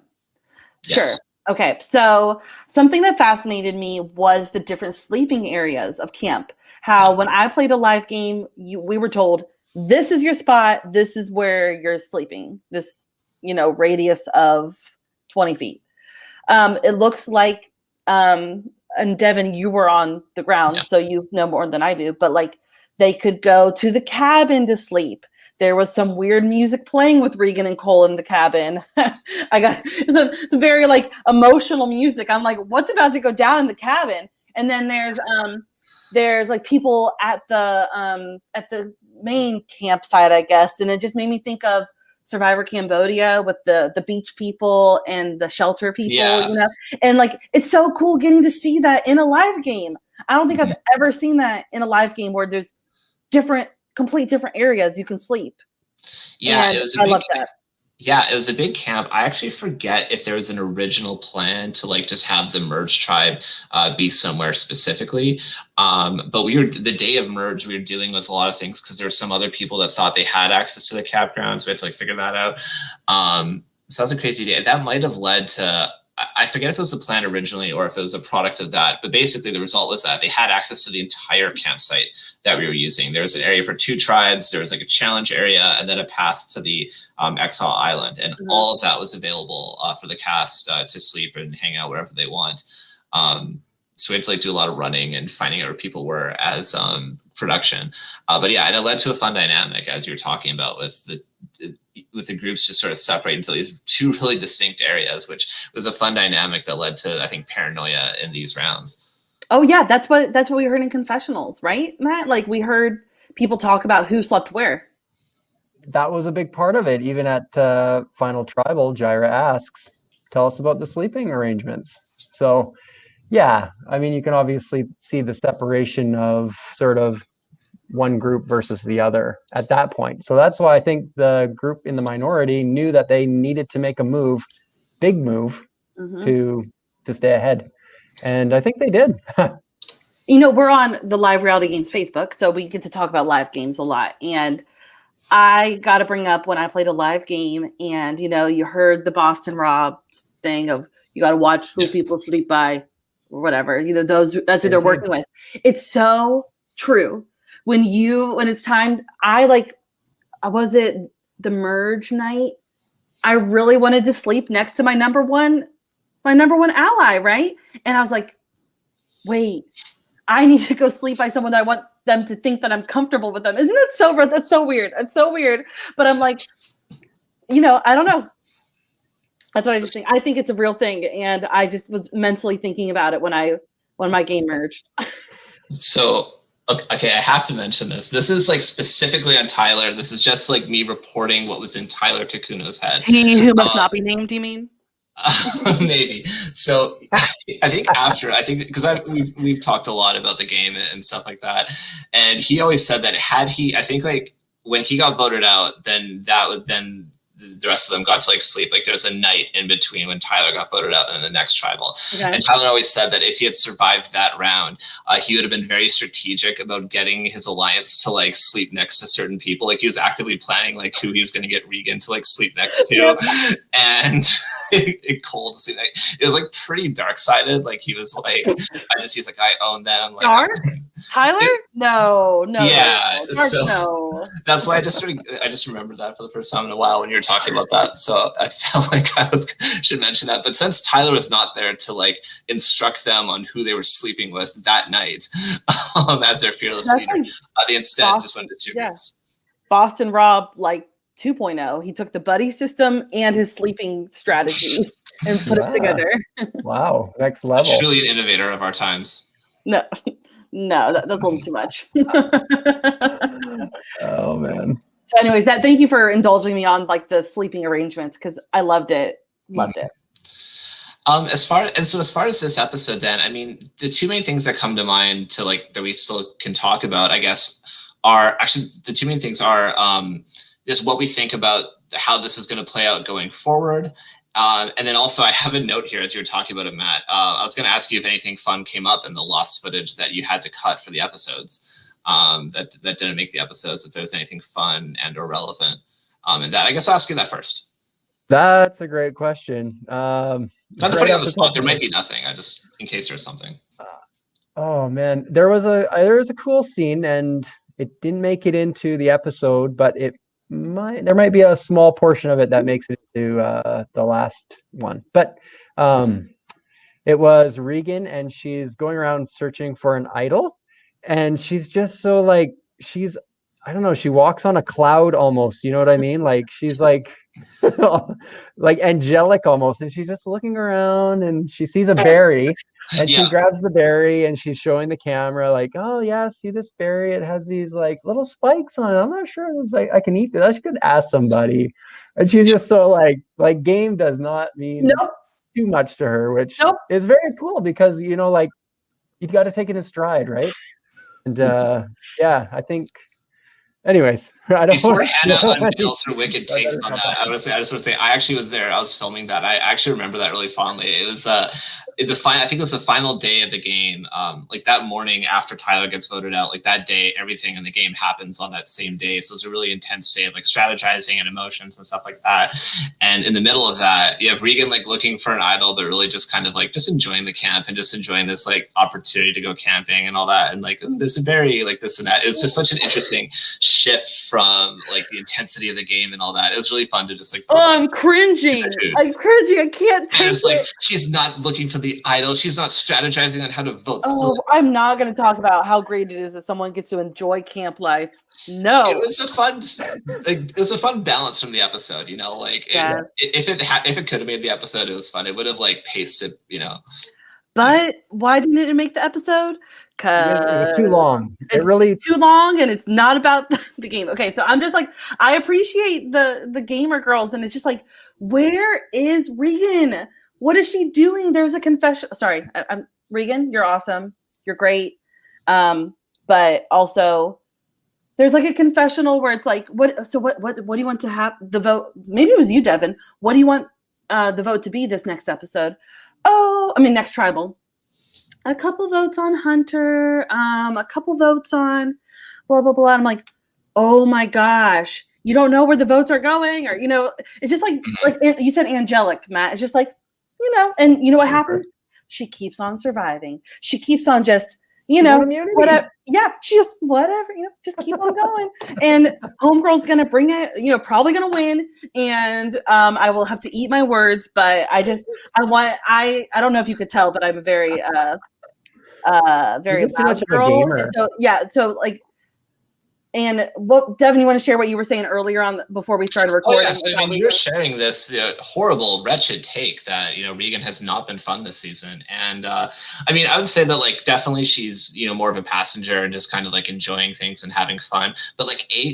[SPEAKER 3] Yes.
[SPEAKER 1] Sure. Okay. So, something that fascinated me was the different sleeping areas of camp. How when I played a live game, we were told, this is your spot. This is where you're sleeping. This, radius of 20 feet. It looks like, and Devin, you were on the ground, so you know more than I do, but like they could go to the cabin to sleep. There was some weird music playing with Regan and Cole in the cabin. It's a very like emotional music. I'm like, what's about to go down in the cabin? And then there's like people at the main campsite, I guess. And it just made me think of Survivor Cambodia with the beach people and the shelter people, and like it's so cool getting to see that in a live game. I don't think I've ever seen that in a live game where there's complete different areas you can sleep.
[SPEAKER 3] Yeah,
[SPEAKER 1] I love that.
[SPEAKER 3] Yeah, it was a big camp. I actually forget if there was an original plan to like just have the Merge tribe be somewhere specifically. But the day of Merge, we were dealing with a lot of things because there were some other people that thought they had access to the campgrounds. We had to like figure that out. So that was a crazy day. That might have led to, I forget if it was the plan originally or if it was a product of that. But basically the result was that they had access to the entire campsite that we were using. There was an area for 2 tribes. There was like a challenge area and then a path to the Exile Island. And all of that was available for the cast to sleep and hang out wherever they want. So we had to like do a lot of running and finding out where people were as production. But yeah, and it led to a fun dynamic as you were talking about with the groups just sort of separate into these 2 really distinct areas, which was a fun dynamic that led to, I think, paranoia in these rounds.
[SPEAKER 1] Oh yeah, that's what we heard in confessionals, right, Matt? Like we heard people talk about who slept where.
[SPEAKER 2] That was a big part of it. Even at Final Tribal, Jaira asks, "Tell us about the sleeping arrangements." So yeah, I mean, you can obviously see the separation of sort of one group versus the other at that point. So that's why I think the group in the minority knew that they needed to make a move, big move, to stay ahead. And I think they did.
[SPEAKER 1] You know, we're on the Live Reality Games Facebook, so we get to talk about live games a lot. And I got to bring up when I played a live game, and you know, you heard the Boston Rob thing of you got to watch who people sleep by, or whatever. You know, that's who they're working with. It's so true. When it's time, was it the merge night? I really wanted to sleep next to my number one ally, right? And I was like, wait, I need to go sleep by someone that I want them to think that I'm comfortable with them. Isn't that so weird? That's so weird. It's so weird. But I'm like, you know, I don't know. That's what I just think. I think it's a real thing. And I just was mentally thinking about it when my game merged.
[SPEAKER 3] So, okay, I have to mention this. This is like specifically on Tyler. This is just like me reporting what was in Tyler Kakuno's head.
[SPEAKER 1] He who must not be named, do you mean?
[SPEAKER 3] Maybe. So I think because we've talked a lot about the game and stuff like that, and he always said that I think like when he got voted out, then the rest of them got to like sleep. Like there's a night in between when Tyler got voted out and the next tribal. Okay. And Tyler always said that if he had survived that round, he would have been very strategic about getting his alliance to like sleep next to certain people. Like he was actively planning like who he was going to get Regan to like sleep next to. And it cold to see that. It was like pretty dark-sided. Like he was like, he's like, I own them. Like,
[SPEAKER 1] dark? Tyler? No.
[SPEAKER 3] Yeah.
[SPEAKER 1] Dark, no.
[SPEAKER 3] That's why I just remembered that for the first time in a while when you were talking about that. So I felt like should mention that. But since Tyler was not there to like instruct them on who they were sleeping with that night as their fearless leader, they instead just went to two groups.
[SPEAKER 1] Boston Rob, like 2.0. He took the buddy system and his sleeping strategy and put it together.
[SPEAKER 2] Wow, next level.
[SPEAKER 3] Truly an innovator of our times.
[SPEAKER 1] No, that's a little too much.
[SPEAKER 2] Oh man.
[SPEAKER 1] So anyways, thank you for indulging me on like the sleeping arrangements because I loved it.
[SPEAKER 3] As far as this episode, then, I mean, the two main things that come to mind to like that we still can talk about, I guess, are actually the two main things are just what we think about how this is going to play out going forward. And then also I have a note here as you're talking about it, Matt. I was going to ask you if anything fun came up in the lost footage that you had to cut for the episodes that didn't make the episodes, if there's anything fun and or relevant. And that, I guess I'll ask you that first.
[SPEAKER 2] That's a great question.
[SPEAKER 3] Not to put you on the spot, there might be nothing. I just, in case there's something.
[SPEAKER 2] Oh man, there was a cool scene and it didn't make it into the episode, but there might be a small portion of it that makes it into the last one. But it was Regan and she's going around searching for an idol, and she's just so like I don't know, she walks on a cloud almost, you know what I mean? Like she's like like angelic almost, and she's just looking around and she sees a berry and she grabs the berry and she's showing the camera like, oh yeah, see this berry, it has these like little spikes on it, I'm not sure this, like I can eat this, I should ask somebody. And she's just so like game does not mean too much to her, which is very cool because, you know, like you've got to take it in stride, right? And yeah, I think anyways, I don't
[SPEAKER 3] before Hannah unveils her wicked takes on that, I just want to say I actually was there. I was filming that. I actually remember that really fondly. It was I think it was the final day of the game. Like that morning after Tyler gets voted out, like that day, everything in the game happens on that same day. So it's a really intense day of like strategizing and emotions and stuff like that. And in the middle of that, you have Regan like looking for an idol, but really just kind of like just enjoying the camp and just enjoying this like opportunity to go camping and all that. And like, oh, there's a berry, like this and that. It's just such an interesting shift from like the intensity of the game and all that. It was really fun to just like,
[SPEAKER 1] I'm cringing. I can't take
[SPEAKER 3] it. Like she's not looking for the idol, she's not strategizing on how to vote.
[SPEAKER 1] I'm not going to talk about how great it is that someone gets to enjoy camp life. No,
[SPEAKER 3] it was a fun balance from the episode, you know, like if it could have made the episode, it was fun. It would have like paced it, you know.
[SPEAKER 1] But why didn't it make the episode? Because
[SPEAKER 2] it was too long. It really
[SPEAKER 1] too long, and it's not about the game. Okay, so I'm just like, I appreciate the gamer girls, and it's just like, where is Regan? What is she doing? There's a confession. Sorry, I'm Regan, you're awesome. You're great. But also there's like a confessional where it's like, what do you want to have the vote? Maybe it was you, Devin. What do you want the vote to be this next episode? Next tribal. A couple votes on Hunter, a couple votes on blah, blah, blah. I'm like, oh my gosh, you don't know where the votes are going, or, it's just like you said, angelic, Matt. It's just like, and you know what happens? She keeps on surviving. She keeps on just, whatever. Yeah, she just, whatever, just keep on going. And Homegirl's going to bring it, probably going to win. And I will have to eat my words, but I don't know if you could tell, but I'm a very, very loud girl. And what, Devin, you want to share what you were saying earlier on before we started recording?
[SPEAKER 3] You were sharing this horrible, wretched take that Regan has not been fun this season, and I would say that definitely she's more of a passenger and just kind of enjoying things and having fun. But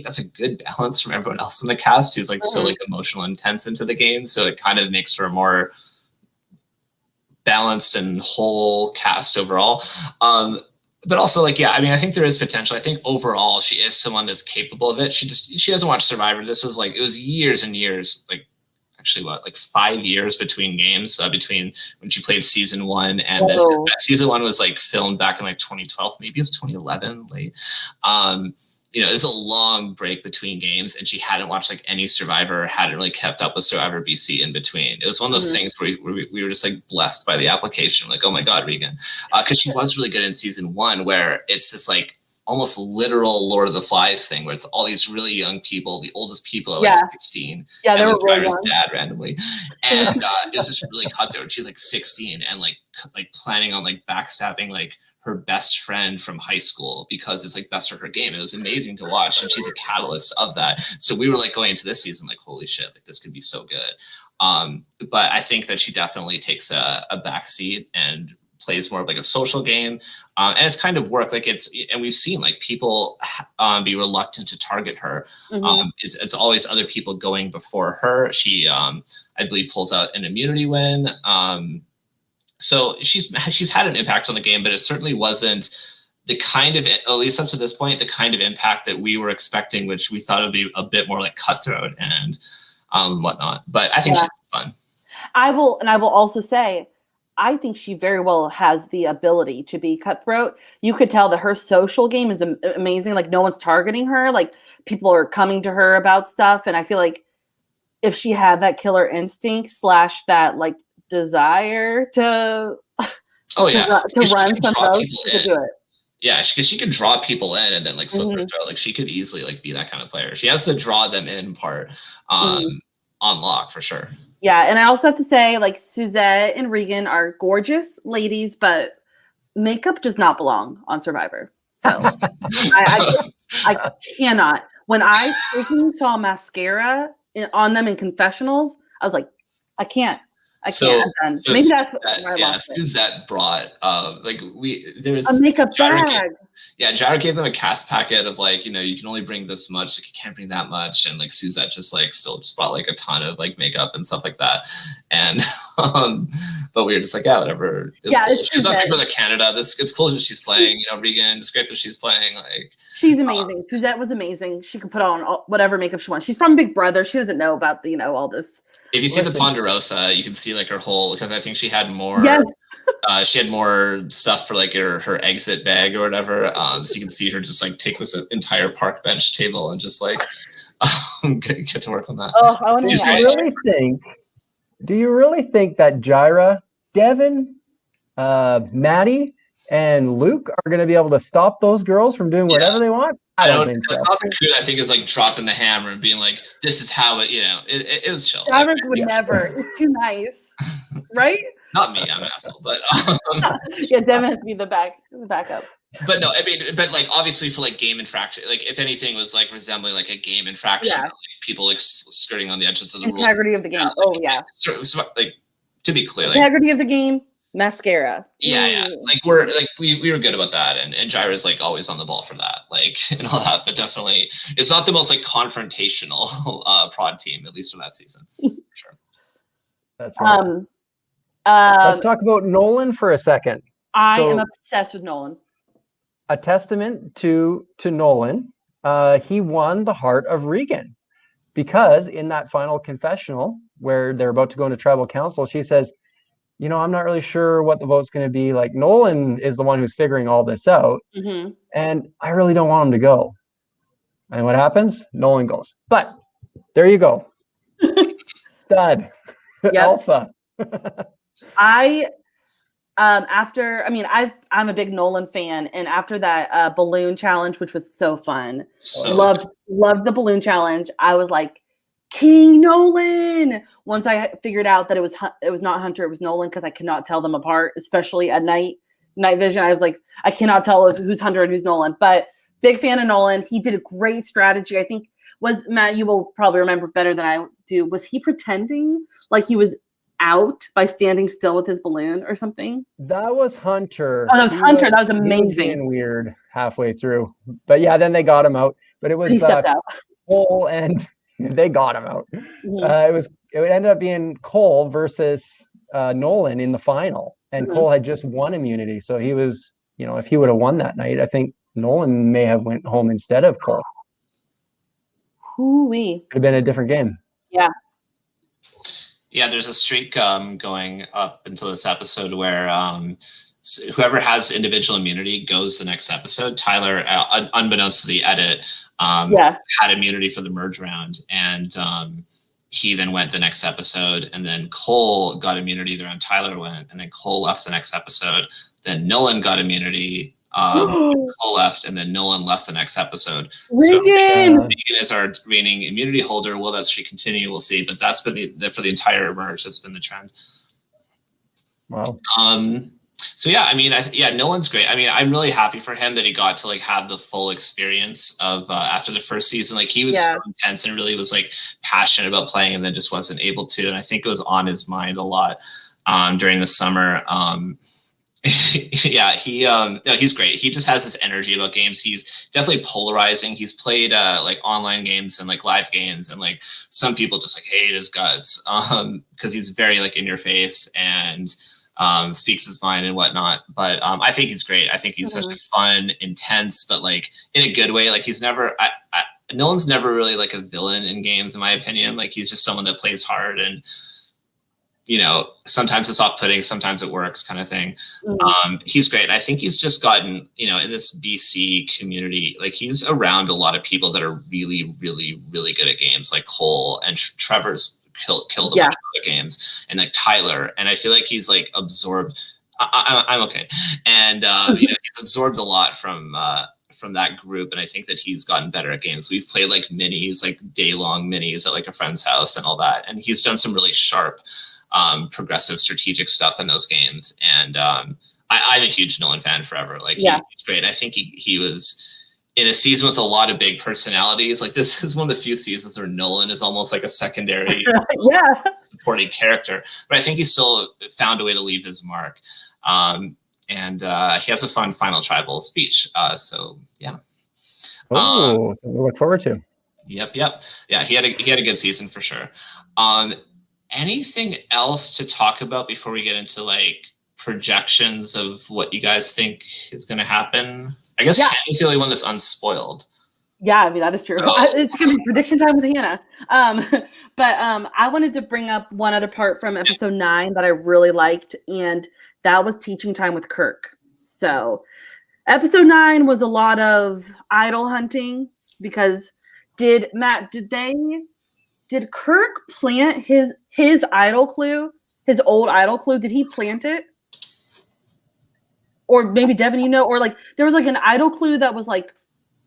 [SPEAKER 3] that's a good balance from everyone else in the cast who's so emotional and intense into the game, so it kind of makes for a more balanced and whole cast overall. But also, I think there is potential. I think overall she is someone that's capable of it. She doesn't watch Survivor. This was it was years and years, 5 years between games, between when she played season 1 and this. Season 1 was filmed back in 2012, maybe it was 2011 late. It's a long break between games, and she hadn't watched any Survivor, hadn't really kept up with Survivor BC in between. It was one of those things where we were just blessed by the application. Oh my God, Regan. Because she was really good in season 1, where it's this almost literal Lord of the Flies thing, where it's all these really young people, the oldest people are 16.
[SPEAKER 1] Yeah, they were really
[SPEAKER 3] young. Dad randomly. And it was just really cutthroat. She's 16 and planning on backstabbing her best friend from high school because it's best for her game. It was amazing to watch, and she's a catalyst of that. So we were going into this season holy shit, this could be so good. But I think that she definitely takes a backseat and plays more of a social game, and it's kind of worked. And we've seen people be reluctant to target her. It's always other people going before her. She I believe pulls out an immunity win. So she's had an impact on the game, but it certainly wasn't the kind of, at least up to this point, the kind of impact that we were expecting, which we thought would be a bit more cutthroat and whatnot. But I think she's fun.
[SPEAKER 1] I will also say, I think she very well has the ability to be cutthroat. You could tell that her social game is amazing. No one's targeting her. People are coming to her about stuff. And I feel if she had that killer instinct / that desire to run some votes, she could do it.
[SPEAKER 3] Yeah, because she could draw people in and then slip her throat. She could easily be that kind of player. She has the draw them in part on lock for sure.
[SPEAKER 1] Yeah, and I also have to say, Suzette and Regan are gorgeous ladies, but makeup does not belong on Survivor. So I cannot. When I freaking saw mascara on them in confessionals, I was like, I can't. Maybe that's
[SPEAKER 3] Suzette brought there was
[SPEAKER 1] a makeup bag.
[SPEAKER 3] Jaira gave them a cast packet of you can only bring this much, you can't bring that much, and Suzette just still just brought a ton of makeup and stuff like that, and but we were just whatever. Cool. She's not big for Canada. It's cool that she's playing. Regan, it's great that she's playing.
[SPEAKER 1] She's amazing. Suzette was amazing. She could put on whatever makeup she wants. She's from Big Brother. She doesn't know about all this.
[SPEAKER 3] If you see the Ponderosa, you can see her whole, because I think she had more.
[SPEAKER 1] Yes.
[SPEAKER 3] She had more stuff for her exit bag or whatever. So you can see her just take this entire park bench table and just get to work on that.
[SPEAKER 1] Oh, I want to
[SPEAKER 2] Do you really think that Jaira, Devin, Maddie, and Luke are going to be able to stop those girls from doing whatever they want? I don't think so.
[SPEAKER 3] That's not the crew. I think is dropping the hammer and being this is how it. It was chill.
[SPEAKER 1] Jaira would never. It's too nice, right?
[SPEAKER 3] Not me. I'm an asshole, but
[SPEAKER 1] Devin has to be the backup.
[SPEAKER 3] But no, but obviously for game infraction, if anything was resembling a game infraction, people skirting on the edges of the rules.
[SPEAKER 1] Integrity of the game.
[SPEAKER 3] So, to be clear,
[SPEAKER 1] integrity of the game. Mascara.
[SPEAKER 3] Yeah. We were good about that, and Jaira's always on the ball for that, and all that. But definitely, it's not the most confrontational prod team, at least for that season. For sure.
[SPEAKER 2] That's right. Let's talk about Nolan for a second.
[SPEAKER 1] I
[SPEAKER 2] So-
[SPEAKER 1] am obsessed with Nolan.
[SPEAKER 2] A testament to Nolan. He won the heart of Regan, because in that final confessional where they're about to go into tribal council, she says, I'm not really sure what the vote's going to be. Like, Nolan is the one who's figuring all this out,
[SPEAKER 1] Mm-hmm.
[SPEAKER 2] and I really don't want him to go. And what happens? Nolan goes. But there you go. Stud.
[SPEAKER 1] Yep.
[SPEAKER 2] Alpha.
[SPEAKER 1] I'm a big Nolan fan, and after that balloon challenge, which was so fun,
[SPEAKER 3] So
[SPEAKER 1] loved the balloon challenge. I was like, King Nolan. Once I figured out that it was not Hunter, it was Nolan, because I cannot tell them apart, especially at night vision. I was like, I cannot tell who's Hunter and who's Nolan. But big fan of Nolan. He did a great strategy. I think Matt, you will probably remember better than I do. Was he pretending like he was out by standing still with his balloon or something?
[SPEAKER 2] That was Hunter.
[SPEAKER 1] Oh, that was Hunter. That was amazing.
[SPEAKER 2] He was being weird halfway through. But yeah, then they got him out. But it was
[SPEAKER 1] He stepped out.
[SPEAKER 2] Cole, and they got him out.
[SPEAKER 1] Mhm.
[SPEAKER 2] It ended up being Cole versus Nolan in the final. And
[SPEAKER 1] Mhm.
[SPEAKER 2] Cole had just won immunity. So he was, if he would have won that night, I think Nolan may have went home instead of Cole.
[SPEAKER 1] Hoo-wee.
[SPEAKER 2] Could have been a different game.
[SPEAKER 3] yeah, there's a streak going up until this episode where whoever has individual immunity goes the next episode. Tyler, unbeknownst to the edit, had immunity for the merge round, and he then went the next episode, and then Cole got immunity the round Tyler went, and then Cole left the next episode. Then Nolan got immunity. Cole left, and then Nolan left the next episode.
[SPEAKER 1] Regan!
[SPEAKER 3] So Regan is our reigning immunity holder. Will that streak continue? We'll see. But that's been for the entire merge. That's been the trend.
[SPEAKER 2] Wow.
[SPEAKER 3] So yeah, I mean, Nolan's great. I mean, I'm really happy for him that he got to like have the full experience of after the first season. Like he was so intense and really was like passionate about playing, and then just wasn't able to. And I think it was on his mind a lot during the summer. Yeah, he's great. He just has this energy about games. He's definitely polarizing. He's played like online games and like live games, and like some people just like hate his guts because he's very like in your face and speaks his mind and whatnot. But I think he's great. I think he's such a fun, intense, but like in a good way. Like he's never, Nolan's never really like a villain in games, in my opinion. Like he's just someone that plays hard, and sometimes it's off-putting, sometimes it works, kind of thing. He's great. I think he's just gotten, in this BC community, like he's around a lot of people that are really, really, really good at games, like Cole and Trevor's killed a bunch of other games, and like Tyler. And I feel like he's like absorbed. I'm okay. And he's absorbed a lot from that group, and I think that he's gotten better at games. We've played like minis, like day-long minis at like a friend's house and all that, and he's done some really sharp progressive strategic stuff in those games. And I'm a huge Nolan fan forever. Like he's great. I think he was in a season with a lot of big personalities. Like this is one of the few seasons where Nolan is almost like a secondary supporting character, but I think he still found a way to leave his mark. And he has a fun final tribal speech. So yeah.
[SPEAKER 2] Oh, something to look forward to.
[SPEAKER 3] Yep. Yeah, he had a good season for sure. Anything else to talk about before we get into like projections of what you guys think is going to happen? I guess Hannah's the only one that's unspoiled.
[SPEAKER 1] Yeah, I mean, that is true. So, it's going to be prediction time with Hannah. But I wanted to bring up one other part from episode 9 that I really liked, and that was teaching time with Kirk. So episode 9 was a lot of idol hunting, because did Kirk plant his idol clue, his old idol clue? Did he plant it? Or maybe Devin, or like there was like an idol clue that was like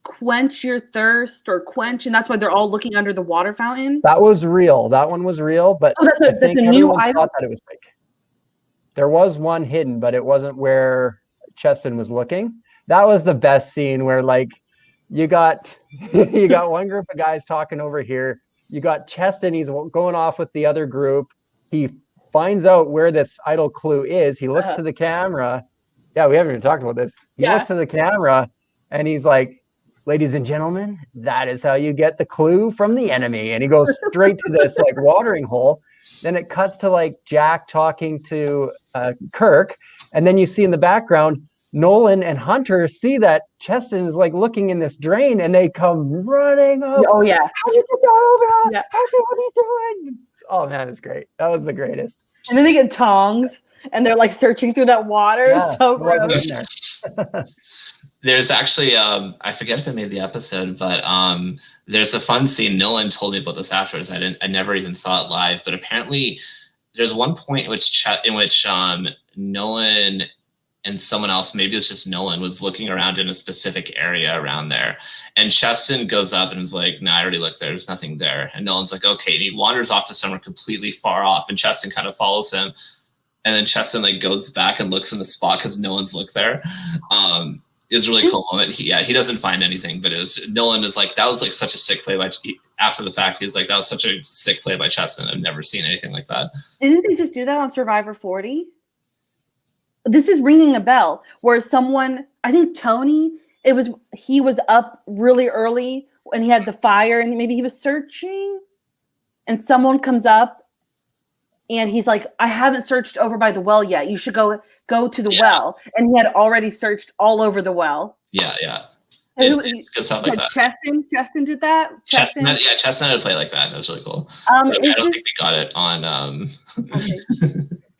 [SPEAKER 1] quench your thirst or quench, and that's why they're all looking under the water fountain.
[SPEAKER 2] That was real. That one was real, but
[SPEAKER 1] that's the new idol.
[SPEAKER 2] Thought that it was fake. There was one hidden, but it wasn't where Cheston was looking. That was the best scene where like you got one group of guys talking over here. You got Cheston, he's going off with the other group. He finds out where this idol clue is. He looks to the camera. Yeah, we haven't even talked about this. He looks to the camera and he's like, ladies and gentlemen, that is how you get the clue from the enemy. And he goes straight to this like watering hole. Then it cuts to like Jack talking to Kirk. And then you see in the background, Nolan and Hunter see that Cheston is like looking in this drain, and they come running up.
[SPEAKER 1] Oh yeah.
[SPEAKER 2] How'd you get that over?
[SPEAKER 1] Yeah.
[SPEAKER 2] What are you doing? Oh man, it's great. That was the greatest.
[SPEAKER 1] And then they get tongs and they're like searching through that water.
[SPEAKER 2] Yeah,
[SPEAKER 1] So
[SPEAKER 2] it wasn't
[SPEAKER 1] gross.
[SPEAKER 2] in there.
[SPEAKER 3] There's actually I forget if I made the episode, but there's a fun scene. Nolan told me about this afterwards. I never even saw it live, but apparently there's one point in which Nolan and someone else, maybe it's just Nolan, was looking around in a specific area around there. And Cheston goes up and is like, "No, I already looked there. There's nothing there." And Nolan's like, "Okay." And he wanders off to somewhere completely far off, and Cheston kind of follows him. And then Cheston like goes back and looks in the spot because no one's looked there. It was a really cool moment. He doesn't find anything, but Nolan is like, that was like such a sick play after the fact. He's like, that was such a sick play by Cheston. I've never seen anything like that.
[SPEAKER 1] Didn't they just do that on Survivor 40? This is ringing a bell where someone, I think Tony, he was up really early and he had the fire and maybe he was searching and someone comes up and he's like, "I haven't searched over by the well yet. You should go to the well." And he had already searched all over the well.
[SPEAKER 3] Yeah.
[SPEAKER 1] It's
[SPEAKER 3] good stuff like that.
[SPEAKER 1] Cheston did that.
[SPEAKER 3] Cheston had a play like that. That's really cool. I don't think we got it on.
[SPEAKER 1] Okay.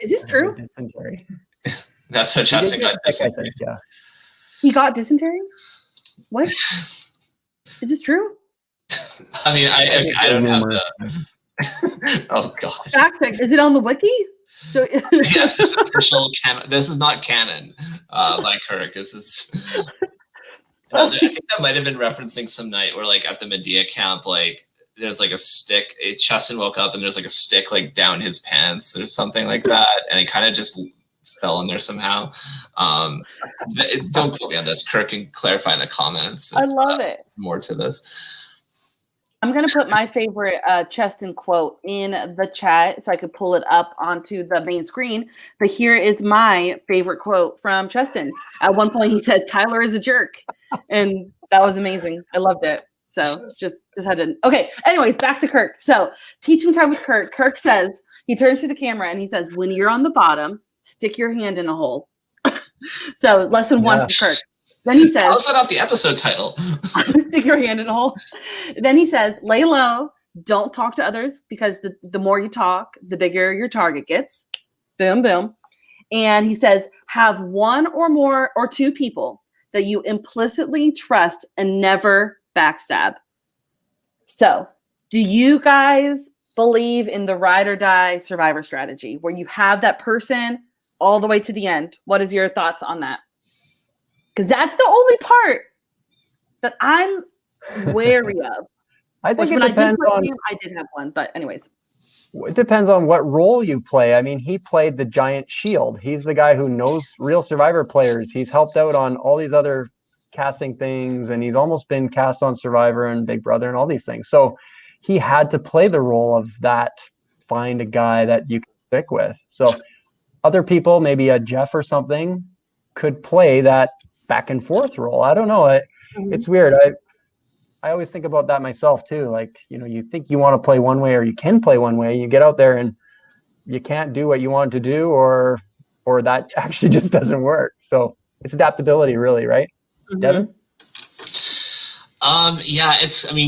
[SPEAKER 1] Is this true?
[SPEAKER 2] Dysentery.
[SPEAKER 3] That's how Cheston got dysentery.
[SPEAKER 2] Yeah.
[SPEAKER 1] He got dysentery? What? Is this true?
[SPEAKER 3] I mean, I don't have the. Oh God.
[SPEAKER 1] Fact check. Is it on the wiki? So,
[SPEAKER 3] yes, this is official canon. This is not canon, like Kirk. This is. I think that might have been referencing some night where, like, at the Medea camp, like, there's like a stick. Cheston woke up and there's like a stick like down his pants or something like that, and it kind of just fell in there somehow. Don't quote me on this. Kirk can clarify in the comments.
[SPEAKER 1] I love it.
[SPEAKER 3] More to this.
[SPEAKER 1] I'm going to put my favorite Cheston quote in the chat so I could pull it up onto the main screen. But here is my favorite quote from Cheston. At one point, he said, "Tyler is a jerk." And that was amazing. I loved it. So just had to. Okay. Anyways, back to Kirk. So teaching time with Kirk. Kirk says, he turns to the camera and he says, "When you're on the bottom, stick your hand in a hole." So lesson one for Kirk. Then he says,
[SPEAKER 3] "How's that off the episode title?"
[SPEAKER 1] Stick your hand in a hole. Then he says, "Lay low. Don't talk to others because the more you talk, the bigger your target gets." Boom, boom. And he says, "Have one or more or two people that you implicitly trust and never backstab." So, do you guys believe in the ride or die survivor strategy where you have that person all the way to the end? What is your thoughts on that? Because that's the only part that I'm wary of.
[SPEAKER 2] I think
[SPEAKER 1] When
[SPEAKER 2] it depends on.
[SPEAKER 1] I did have one, but anyways.
[SPEAKER 2] It depends on what role you play. I mean, he played the giant shield. He's the guy who knows real Survivor players. He's helped out on all these other casting things, and he's almost been cast on Survivor and Big Brother and all these things. So he had to play the role of that, find a guy that you can stick with. So other people, maybe a Jeff or something, could play that back and forth role. I don't know. It's weird. I always think about that myself too. Like, you think you want to play one way or you can play one way. You get out there and you can't do what you want to do, or that actually just doesn't work. So it's adaptability, really, right? Devin?
[SPEAKER 3] Yeah,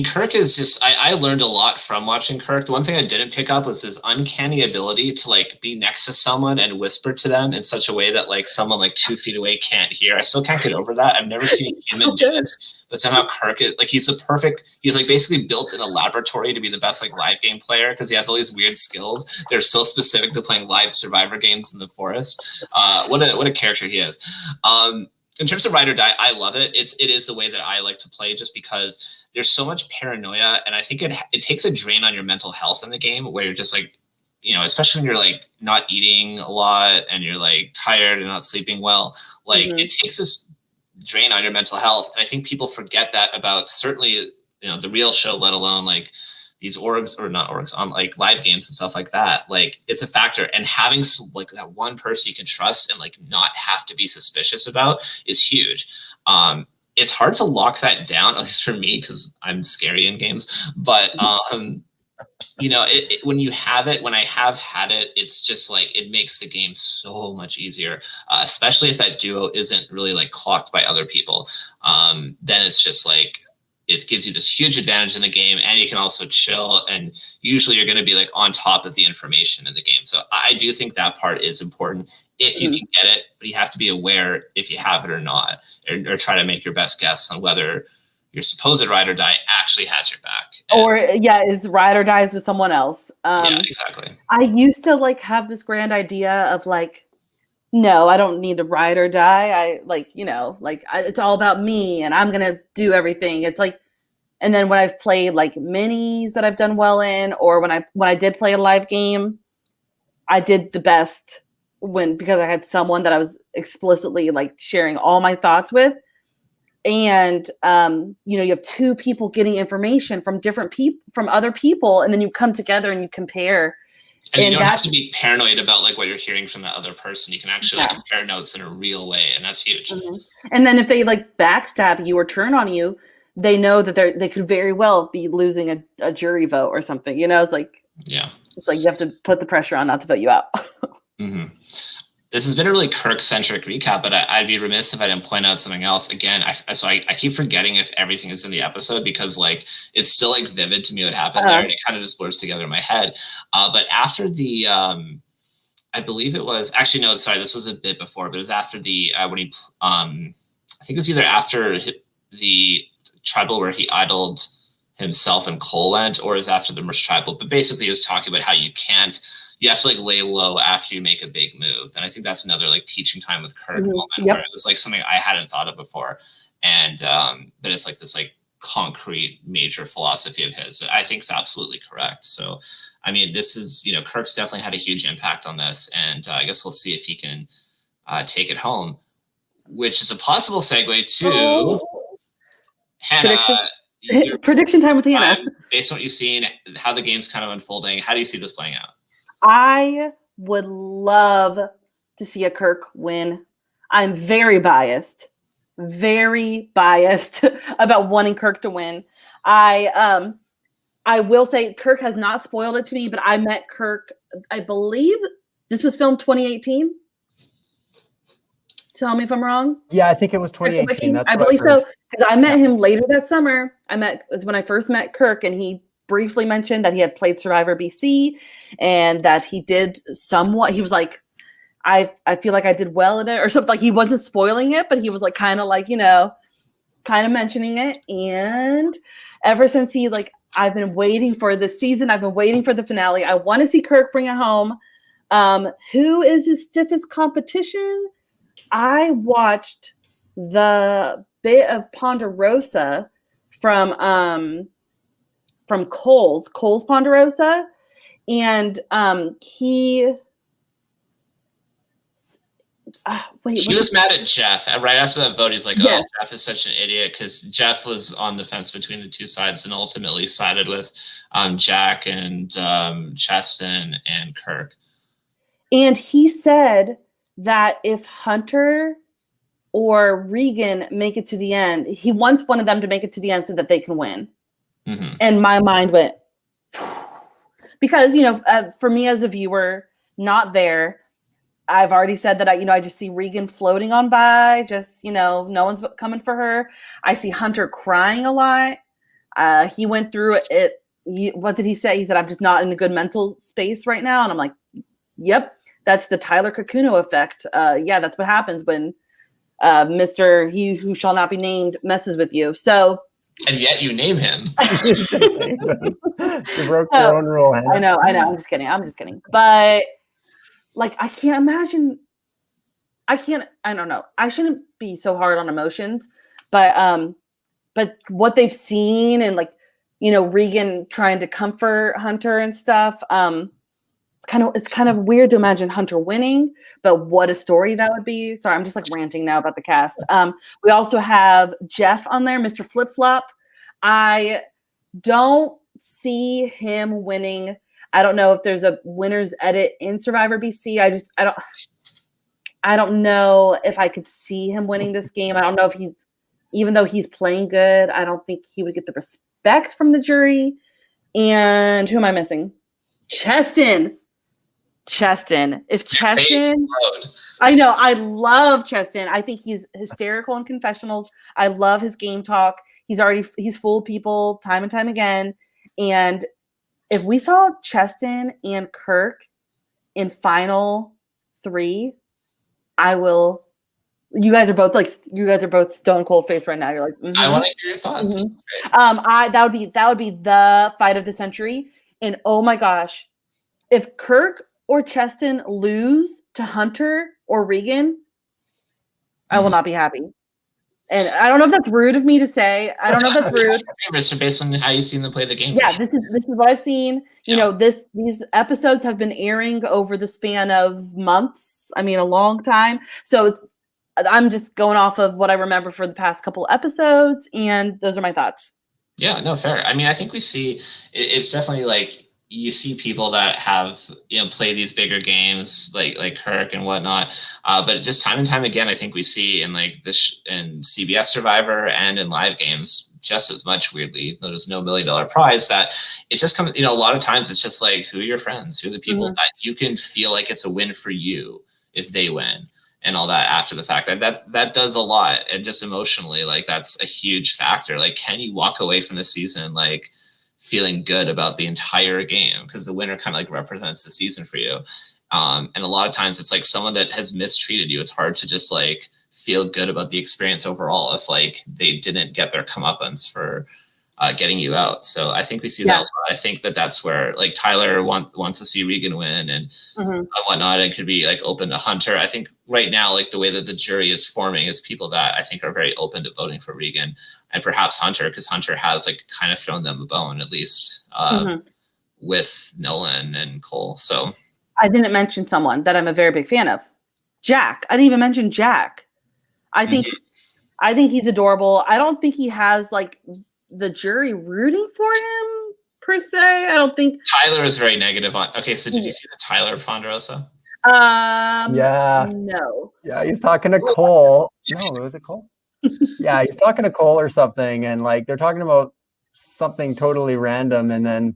[SPEAKER 3] Kirk is just, I learned a lot from watching Kirk. The one thing I didn't pick up was his uncanny ability to like be next to someone and whisper to them in such a way that like someone like 2 feet away can't hear. I still can't get over that. I've never seen a human do it, but somehow Kirk is like, he's like basically built in a laboratory to be the best like live game player because he has all these weird skills. They're so specific to playing live Survivor games in the forest. What a character he is. In terms of ride or die, I love it. It is the way that I like to play just because there's so much paranoia, and I think it takes a drain on your mental health in the game where you're just like, especially when you're like not eating a lot and you're like tired and not sleeping well, like it takes this drain on your mental health. And I think people forget that about certainly, the real show, let alone like these orgs or not orgs on like live games and stuff like that. Like it's a factor, and having like that one person you can trust and like not have to be suspicious about is huge. it's hard to lock that down, at least for me, because I'm scary in games. But you know, when you have it, when I have had it, it's just like it makes the game so much easier, especially if that duo isn't really like clocked by other people. Then it's just like it gives you this huge advantage in the game, and you can also chill. And usually you're going to be like on top of the information in the game. So I do think that part is important if you can get it, but you have to be aware if you have it or not, or try to make your best guess on whether your supposed ride or die actually has your back.
[SPEAKER 1] Or is ride or dies with someone else.
[SPEAKER 3] Yeah, exactly.
[SPEAKER 1] I used to like have this grand idea of like, no, I don't need to ride or die. I like, you know, like it's all about me and I'm going to do everything. It's like, and then when I've played like minis that I've done well in, or when I did play a live game, I did the best because I had someone that I was explicitly like sharing all my thoughts with. And, you know, you have two people getting information from different people, from other people, and then you come together and you compare.
[SPEAKER 3] And you don't have to be paranoid about like what you're hearing from that other person. You can actually like, compare notes in a real way, and that's huge.
[SPEAKER 1] Mm-hmm. And then if they like backstab you or turn on you, they know that they could very well be losing a jury vote or something. You know, it's like it's like you have to put the pressure on not to vote you out.
[SPEAKER 3] Mm-hmm. This has been a really Kirk-centric recap, but I'd be remiss if I didn't point out something else. Again, I keep forgetting if everything is in the episode because like it's still like vivid to me what happened there, and it kind of just blurs together in my head. But after the, I believe it was actually no, sorry, this was a bit before, but it was after the when he, I think it was either after the tribal where he idled himself and Cole went, or is after the merge tribal. But basically, he was talking about how you have to like lay low after you make a big move. And I think that's another like teaching time with Kirk moment where it was like something I hadn't thought of before. And but it's like this like concrete major philosophy of his that I think is absolutely correct. So, I mean, this is, you know, Kirk's definitely had a huge impact on this. And I guess we'll see if he can take it home, which is a possible segue to Hannah.
[SPEAKER 1] Prediction time with Hannah.
[SPEAKER 3] Based on what you've seen, how the game's kind of unfolding, how do you see this playing out?
[SPEAKER 1] I would love to see a Kirk win. I'm very biased about wanting Kirk to win. I will say Kirk has not spoiled it to me, but I met Kirk, I believe this was filmed 2018. Tell me if I'm wrong.
[SPEAKER 2] Yeah, I think it was 2018.
[SPEAKER 1] I believe so, because I met him later that summer. Was when I first met Kirk, and he briefly mentioned that he had played Survivor BC and that he did somewhat. He was like, I feel like I did well in it or something. Like he wasn't spoiling it, but he was like kind of like, you know, kind of mentioning it. And ever since I've been waiting for this season. I've been waiting for the finale. I want to see Kirk bring it home. Who is his stiffest competition? I watched the bit of Ponderosa from Cole's Ponderosa, and he
[SPEAKER 3] was mad at Jeff right after that vote. He's like, "Oh, Jeff is such an idiot," because Jeff was on the fence between the two sides and ultimately sided with Jack and Cheston and Kirk.
[SPEAKER 1] And he said that if Hunter or Regan make it to the end, he wants one of them to make it to the end so that they can win. Mm-hmm. And my mind went, because, you know, for me as a viewer, not there, I've already said that I just see Regan floating on by, just, you know, no one's coming for her. I see Hunter crying a lot. He went through it. What did he say? He said, I'm just not in a good mental space right now. And I'm like, yep, that's the Tyler Kakuno effect. Yeah, that's what happens when Mr. He Who Shall Not Be Named messes with you. So,
[SPEAKER 3] and yet you name him.
[SPEAKER 2] You broke your own rule. Hannah.
[SPEAKER 1] I know. I'm just kidding. But like, I can't imagine. I don't know. I shouldn't be so hard on emotions, but what they've seen and like, you know, Regan trying to comfort Hunter and stuff. It's kind of weird to imagine Hunter winning, but what a story that would be. Sorry, I'm just like ranting now about the cast. We also have Jeff on there, Mr. Flip Flop. I don't see him winning. I don't know if there's a winner's edit in Survivor BC. I don't know if I could see him winning this game. I don't know if he's even though he's playing good, I don't think he would get the respect from the jury. And who am I missing? Cheston. If Cheston, I know, I love Cheston. I think he's hysterical in confessionals. I love his game talk. He's fooled people time and time again. And if we saw Cheston and Kirk in final 3, I will. You guys are both stone cold face right now. You're like,
[SPEAKER 3] I want to hear your thoughts.
[SPEAKER 1] That would be the fight of the century. And oh my gosh, if Kirk or Cheston lose to Hunter or Regan, I will not be happy. And I don't know if that's rude of me to say. I don't know if that's rude.
[SPEAKER 3] Based on how you've seen them play the game.
[SPEAKER 1] Yeah, this is what I've seen. You know, these episodes have been airing over the span of months. I mean, a long time. So I'm just going off of what I remember for the past couple episodes, and those are my thoughts.
[SPEAKER 3] Yeah, no, fair. I mean, I think we see it's definitely like you see people that have, you know, play these bigger games like Kirk and whatnot. But just time and time again, I think we see in like this in CBS Survivor and in live games just as much, weirdly, there's no $1 million prize, that it just comes, you know, a lot of times it's just like, who are your friends? Who are the people that you can feel like it's a win for you if they win? And all that after the fact, that does a lot. And just emotionally, like, that's a huge factor. Like, can you walk away from the season like feeling good about the entire game? Because the winner kind of like represents the season for you. And a lot of times it's like someone that has mistreated you. It's hard to just like feel good about the experience overall if like they didn't get their comeuppance for getting you out. So I think we see that a lot. I think that's where like Tyler wants to see Regan win and whatnot, and could be like open to Hunter. I think right now, like the way that the jury is forming is people that I think are very open to voting for Regan and perhaps Hunter, because Hunter has like kind of thrown them a bone, at least with Nolan and Cole. So
[SPEAKER 1] I didn't mention someone that I'm a very big fan of. Jack. I didn't even mention Jack. I think he's adorable. I don't think he has like the jury rooting for him per se. I don't think
[SPEAKER 3] Tyler is very negative on. Okay, so did you see the Tyler Ponderosa?
[SPEAKER 2] Yeah.
[SPEAKER 1] No.
[SPEAKER 2] Yeah, he's talking to Cole. No, was it Cole? Yeah, he's talking to Cole or something, and like they're talking about something totally random, and then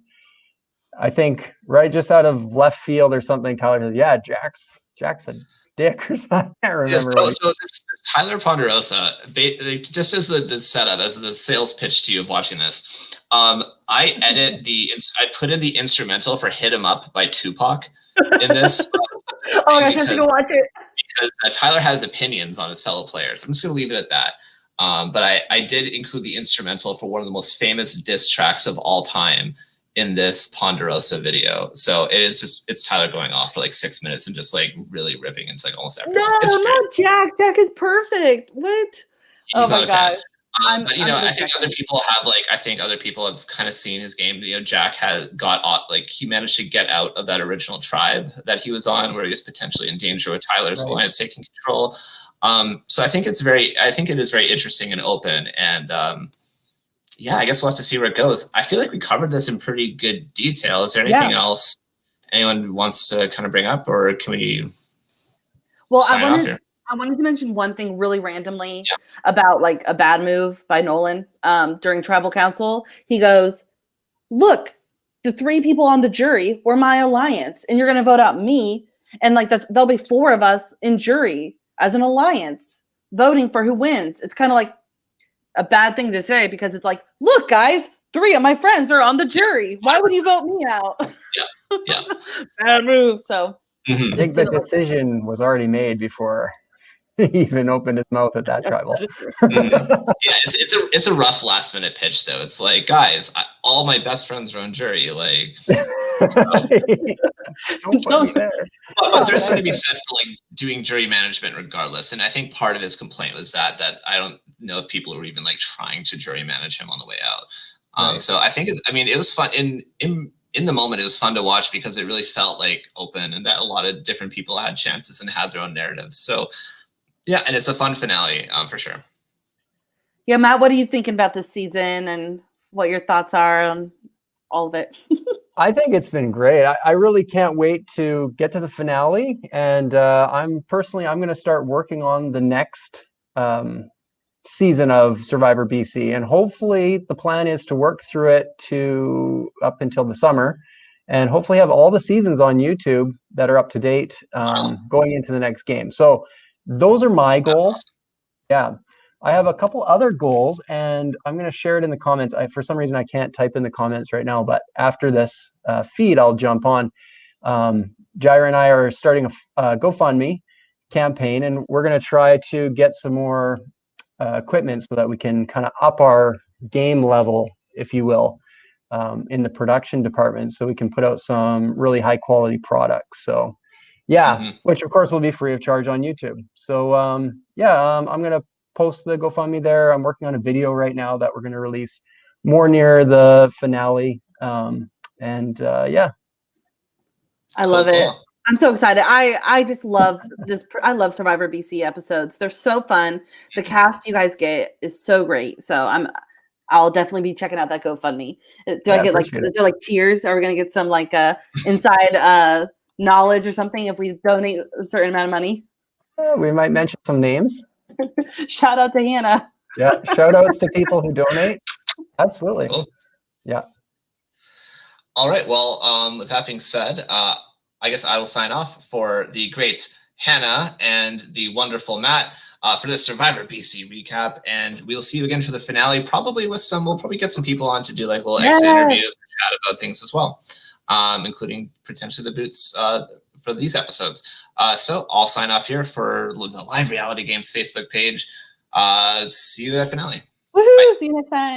[SPEAKER 2] I think right just out of left field or something, Tyler says, "Yeah, Jack's a dick," or something. I can't remember.
[SPEAKER 3] So this Tyler Ponderosa, just as the setup, as the sales pitch to you of watching this, I put in the instrumental for "Hit 'Em Up" by Tupac in this.
[SPEAKER 1] Oh my gosh, I have to go watch it.
[SPEAKER 3] Because Tyler has opinions on his fellow players. I'm just going to leave it at that. But I did include the instrumental for one of the most famous diss tracks of all time in this Ponderosa video. So it's Tyler going off for like 6 minutes and just like really ripping into like almost everyone.
[SPEAKER 1] No, not Jack. Jack is perfect. What?
[SPEAKER 3] He's
[SPEAKER 1] oh my god.
[SPEAKER 3] But you know, I think other people have kind of seen his game. You know, Jack he managed to get out of that original tribe that he was on, where he was potentially in danger with Tyler's alliance taking control. So I think it is very interesting and open. And yeah, I guess we'll have to see where it goes. I feel like we covered this in pretty good detail. Is there anything else anyone wants to kind of bring up, or can we?
[SPEAKER 1] Well, I wanted to mention one thing really randomly about like a bad move by Nolan during tribal council. He goes, "Look, the 3 people on the jury were my alliance, and you're going to vote out me, and like there'll be 4 of us in jury as an alliance voting for who wins." It's kind of like a bad thing to say, because it's like, look, guys, 3 of my friends are on the jury. Why would you vote me out?
[SPEAKER 3] Yeah.
[SPEAKER 1] Bad move. So
[SPEAKER 2] I think the decision was already made before he even opened his mouth at that tribal.
[SPEAKER 3] Yeah, it's a rough last minute pitch though. It's like, guys, all my best friends are on jury. Like,
[SPEAKER 2] Don't put me there.
[SPEAKER 3] but there's something to be said for like doing jury management regardless. And I think part of his complaint was that I don't know if people were even like trying to jury manage him on the way out. So I think it was fun in the moment. It was fun to watch because it really felt like open, and that a lot of different people had chances and had their own narratives. So yeah, and it's a fun finale for sure.
[SPEAKER 1] Yeah, Matt, what are you thinking about this season, and what your thoughts are on all of it?
[SPEAKER 2] I think it's been great. I really can't wait to get to the finale, and I'm going to start working on the next season of Survivor BC, and hopefully the plan is to work through it to up until the summer, and hopefully have all the seasons on YouTube that are up to date going into the next game. So those are my goals. Yeah. I have a couple other goals, and I'm going to share it in the comments. For some reason, I can't type in the comments right now, but after this feed, I'll jump on. Jaira and I are starting a GoFundMe campaign, and we're going to try to get some more equipment so that we can kind of up our game level, if you will, in the production department, so we can put out some really high quality products. So yeah, which of course will be free of charge on YouTube. So I'm going to post the GoFundMe there. I'm working on a video right now that we're going to release more near the finale. Yeah.
[SPEAKER 1] I love it. I'm so excited. I just love this. I love Survivor BC episodes. They're so fun. The cast you guys get is so great. So I'll definitely be checking out that GoFundMe. Do I get like, is there like tiers? Are we going to get some like inside knowledge or something if we donate a certain amount of money?
[SPEAKER 2] We might mention some names.
[SPEAKER 1] Shout out to Hannah.
[SPEAKER 2] Yeah, shout outs to people who donate. Absolutely.
[SPEAKER 3] Cool.
[SPEAKER 2] Yeah.
[SPEAKER 3] All right. Well, with that being said, I guess I will sign off for the great Hannah and the wonderful Matt for the Survivor BC recap, and we'll see you again for the finale. Probably with we'll probably get some people on to do like little extra interviews and chat about things as well, including potentially the boots for these episodes. So I'll sign off here for the Live Reality Games Facebook page. See you at finale.
[SPEAKER 1] Woohoo! See you next time.